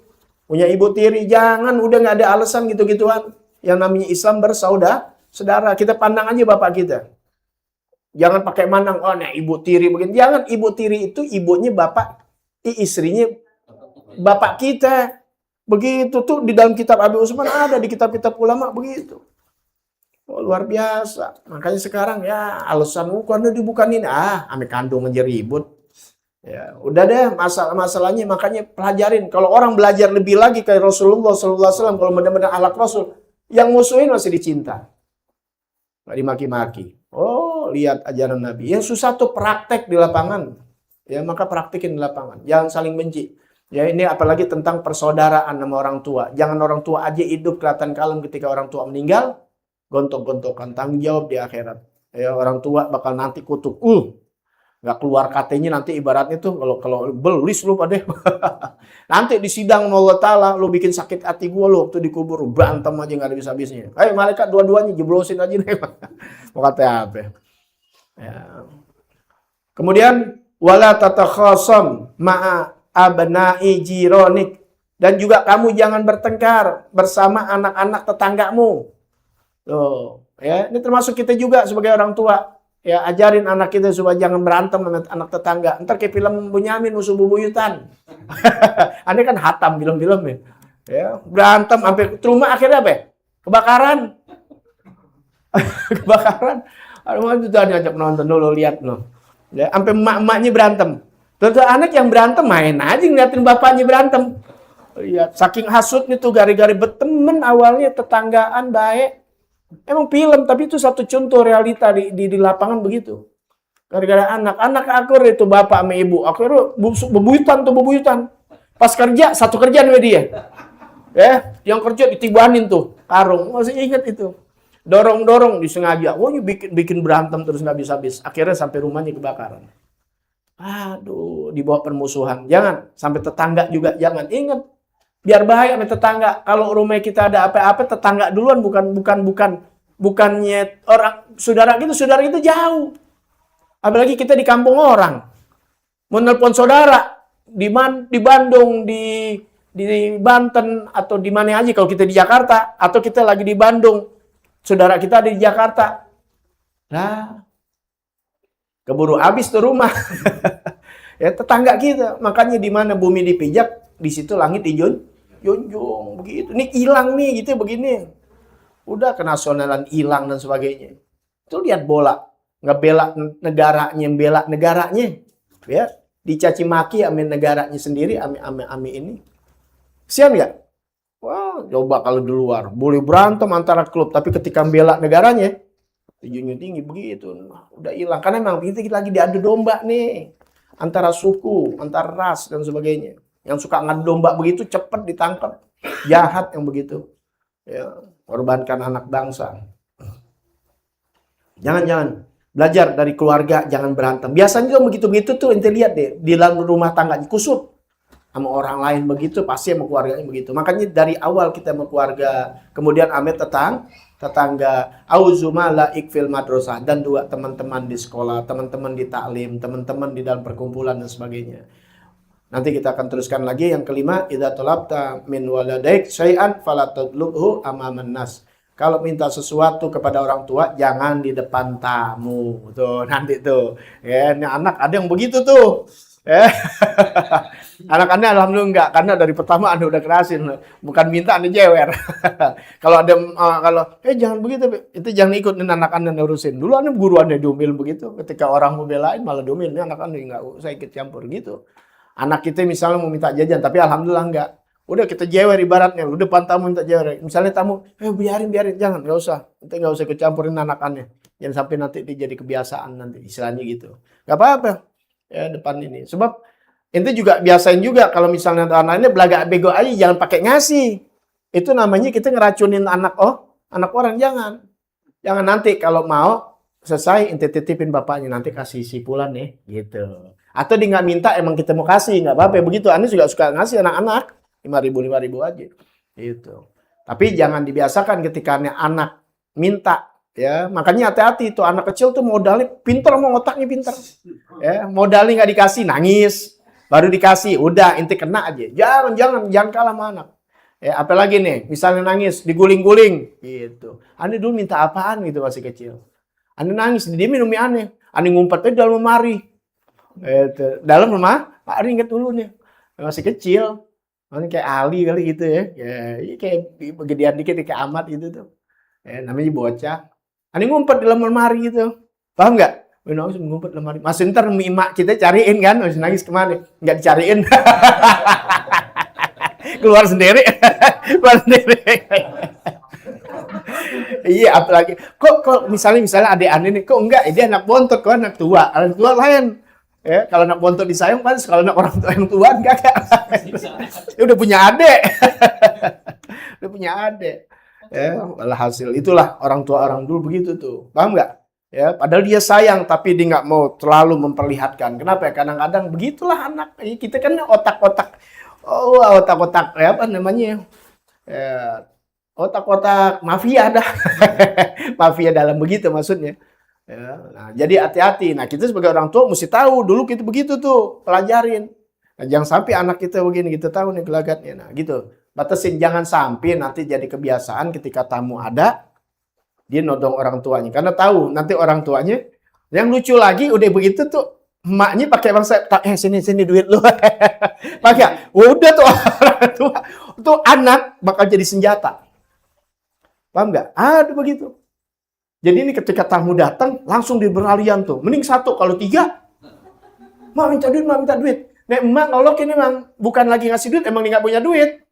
punya ibu tiri, jangan udah nggak ada alasan gitu-gituan. Yang namanya Islam bersaudara. Kita pandang aja bapak kita. Jangan pakai mandang, oh nah ibu tiri begini. Jangan, ibu tiri itu ibunya bapak, istrinya bapak kita. Begitu tuh di dalam kitab Abi Usman ada, di kitab-kitab ulama begitu. Oh, luar biasa. Makanya sekarang ya alasan karena dibukain ame kandung aja ribut. Ya, udah deh masalahnya makanya pelajarin. Kalau orang belajar lebih lagi kayak Rasulullah SAW, kalau benar-benar akhlak Rasul, yang musuhin masih dicinta. Nggak dimaki-maki. Oh, lihat ajaran Nabi. Yang susah tuh praktek di lapangan. Ya, maka praktikin di lapangan. Jangan saling benci. Ya, ini apalagi tentang persaudaraan sama orang tua. Jangan orang tua aja hidup kelihatan kalem ketika orang tua meninggal, gontok-gontokan, tanggung jawab di akhirat. Ya, orang tua bakal nanti kutuk. Nggak keluar katanya nanti ibaratnya tuh kalau belis lu pada. Nanti di sidang Allah Ta'ala lu bikin sakit hati gua lu waktu dikubur, berantem aja nggak ada habis-habisnya. Ayo malaikat dua-duanya jeblosin aja nih. Mau kata apa? Ya. Kemudian wala tatakhasam ma'a abna'i jironik, dan juga kamu jangan bertengkar bersama anak-anak tetanggamu. Tuh, ya, ini termasuk kita juga sebagai orang tua. Ya, ajarin anak kita supaya jangan berantem dengan anak tetangga. Ntar kayak film Bunyamin musuh bubuyutan. Ini kan hatam film-filmnya. Ya, berantem sampai rumah akhirnya apa? Kebakaran. Kebakaran. Aduh, itu tadi ajak nonton dulu, lihat loh. Ya, sampai emak-emaknya berantem. Terus anak yang berantem main aja ngeliatin bapaknya berantem. Lihat, saking hasutnya tuh gara-gara berteman awalnya tetanggaan baik. Emang film, tapi itu satu contoh realita di lapangan begitu. Gara-gara anak akur itu bapak sama ibu, akhirnya bebuyutan. Pas kerja, satu kerjaan sama dia. Ya, yang kerja ditibanin tuh karung, masih ingat itu. Dorong disengaja, bikin berantem terus nggak habis-habis. Akhirnya sampai rumahnya kebakaran. Aduh, dibawa permusuhan. Jangan sampai tetangga juga, jangan. Ingat, biar bahaya sama tetangga. Kalau rumah kita ada apa-apa, tetangga duluan, bukannya orang saudara itu jauh. Apalagi kita di kampung orang. Mau nelpon saudara di Bandung, di Banten atau di mana aja kalau kita di Jakarta atau kita lagi di Bandung, saudara kita ada di Jakarta. Lah, keburu habis tuh rumah. Ya tetangga kita. Makanya di mana bumi dipijak, di situ langit dijunjung begitu. Ini hilang nih gitu begini. Udah kenasionalan hilang dan sebagainya. Itu lihat bola, ngebela negaranya, bela negaranya. Ya, dicaci maki ame negaranya sendiri, ame ini. Kesian nggak? Wah, coba kalau di luar boleh berantem antara klub, tapi ketika bela negaranya dijunjung tinggi begitu. Nah, udah hilang karena memang kita lagi diadu domba nih antara suku, antara ras dan sebagainya. Yang suka ngadu domba begitu cepet ditangkap, jahat yang begitu. Ya, korbankan anak bangsa. Jangan belajar dari keluarga, jangan berantem. Biasanya tuh begitu-begitu tuh ente lihat deh di dalam rumah tangga kusut sama orang lain begitu, pasti sama keluarganya begitu. Makanya dari awal kita sama keluarga, kemudian ame tetangga, auzumala ikfil madrasah, dan dua teman-teman di sekolah, teman-teman di taklim, teman-teman di dalam perkumpulan dan sebagainya. Nanti kita akan teruskan lagi yang kelima, idza talabta min waladaik syai'an fala tadlubhu amaman nas. Kalau minta sesuatu kepada orang tua, jangan di depan tamu. Tuh, nanti tuh. Ya, ini anak ada yang begitu tuh. Anak-anak alhamdulillah enggak, karena dari pertama Anda udah kerasin. Bukan minta Anda jewer. Kalau ada, jangan begitu. Itu jangan ikutin anak Anda urusin. Dulu Anda guru Anda diumil begitu. Ketika orang mau belain malah diumil. Ini anak Anda enggak usah ikut campur gitu. Anak kita misalnya mau minta jajan, tapi alhamdulillah enggak. Udah kita jewer ibaratnya, lu depan tamu minta jewer. Misalnya tamu, biarin, jangan, nggak usah. Nanti nggak usah ikut campurin anakannya. Jangan sampai nanti dia jadi kebiasaan nanti, istilahnya gitu. Nggak apa-apa, ya depan ini. Sebab ente juga biasain juga kalau misalnya anaknya belaga bego aja, jangan pakai ngasih. Itu namanya kita ngeracunin anak orang, jangan. Jangan nanti kalau mau selesai ente titipin bapaknya, nanti kasih sipulan nih, gitu. Atau dia nggak minta, emang kita mau kasih, nggak apa-apa. Begitu, Anda juga suka ngasih anak-anak. 5.000 aja itu. Tapi jangan dibiasakan ketika anak minta, ya. Makanya hati-hati itu anak kecil tuh modalnya pinter, mau otaknya pinter. Ya, modalnya nggak dikasih nangis, baru dikasih udah inti kena aja. Jangan kalah sama anak. Ya, apalagi nih, misalnya nangis diguling-guling gitu. Anda dulu minta apaan gitu masih kecil. Anda nangis, dia minum mie aneh. Anda ngumpet dalam lemari. Dalam rumah, Pak Ari ingat dulu nih. Masih kecil. Ini kayak Ali kali gitu ya. Ya, kayak gedean dikit kayak Ahmad gitu tuh. Namanya bocah. Ani ngumpet di dalam lemari gitu. Paham nggak? Nangis ngumpet di lemari. Masih ntar emak kita cariin kan. Masih nangis kemana? Nggak dicariin. Keluar sendiri. Iya, apalagi. Kok misalnya adik Ani nih. Kok enggak? Dia anak bontot. Kok anak tua. Anak tua lain. Ya, kalau anak bontot disayang pas, kalau anak orang tua yang tua enggak. Dia udah punya adik. Ya, hasil itulah orang tua orang dulu begitu tuh. Paham nggak? Ya, padahal dia sayang tapi dia nggak mau terlalu memperlihatkan. Kenapa? Kadang-kadang begitulah anak. Kita kan otak-otak ya apa namanya? Ya, otak-otak mafia dah. Mafia dalam begitu maksudnya. Ya, nah, jadi hati-hati. Nah, kita sebagai orang tua mesti tahu dulu kita begitu tuh, pelajarin. Nah, jangan sampai anak kita begini, kita tahu nih gelagatnya. Nah, gitu. Batasin, jangan sampai nanti jadi kebiasaan ketika tamu ada, dia nodong orang tuanya. Karena tahu nanti orang tuanya, yang lucu lagi udah begitu tuh, emaknya pakai bangsa, sini duit lu. Pakai, udah tuh orang tua, tuh anak bakal jadi senjata. Paham nggak? Ada begitu. Jadi ini ketika tamu datang, langsung diberalian tuh. Mending satu, kalau tiga, mak minta duit. Nek emak ngolok ini emang bukan lagi ngasih duit, emang dia nggak punya duit.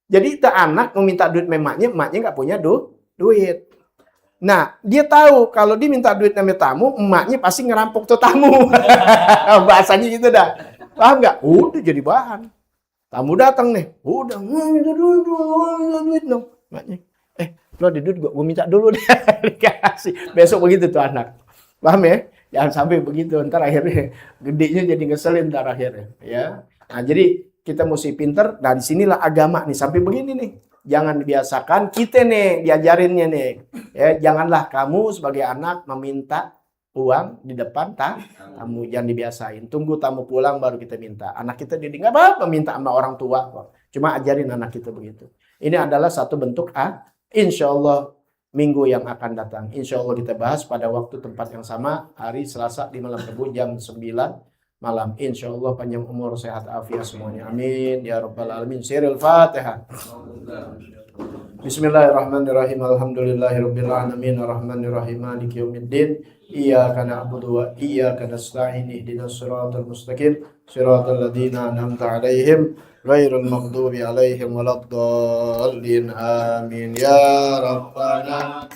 Jadi anak mau minta duit emaknya nggak punya duit. Nah, dia tahu kalau dia minta duit sama tamu, emaknya pasti ngerampok tuh tamu. Bahasanya gitu dah. Paham nggak? Udah jadi bahan. Tamu datang nih, udah minta duit dong. Emaknya, lo ada duit gue minta dulu deh. Dikasih. Besok begitu tuh anak. Paham ya? Jangan sampai begitu. Ntar akhirnya gedenya jadi ngeselin ntar akhirnya. Ya. Nah, jadi kita mesti pinter. Nah, disinilah agama nih. Sampai begini nih. Jangan dibiasakan. Kita nih diajarinnya nih. Ya, janganlah kamu sebagai anak meminta uang di depan tamu. Jangan dibiasain. Tunggu tamu pulang baru kita minta. Anak kita jadi nggak apa-apa minta sama orang tua kok. Cuma ajarin anak kita begitu. Ini adalah satu bentuk insya Allah minggu yang akan datang. Insya Allah kita bahas pada waktu tempat yang sama hari Selasa di malam Rabu jam 9 malam. Insyaallah panjang umur, sehat afiat semuanya. Amin ya rabbal alamin. Siril Fatihah. Bismillahirrahmanirrahim. Alhamdulillahirabbil alamin arrahmanirrahim maliki yaumiddin. Iyyaka na'budu wa iyyaka nasta'in ihdinas siratal mustaqim siratal ladzina an'amta 'alaihim ghairil maghdubi 'alaihim waladdallin. Amin ya rabbana.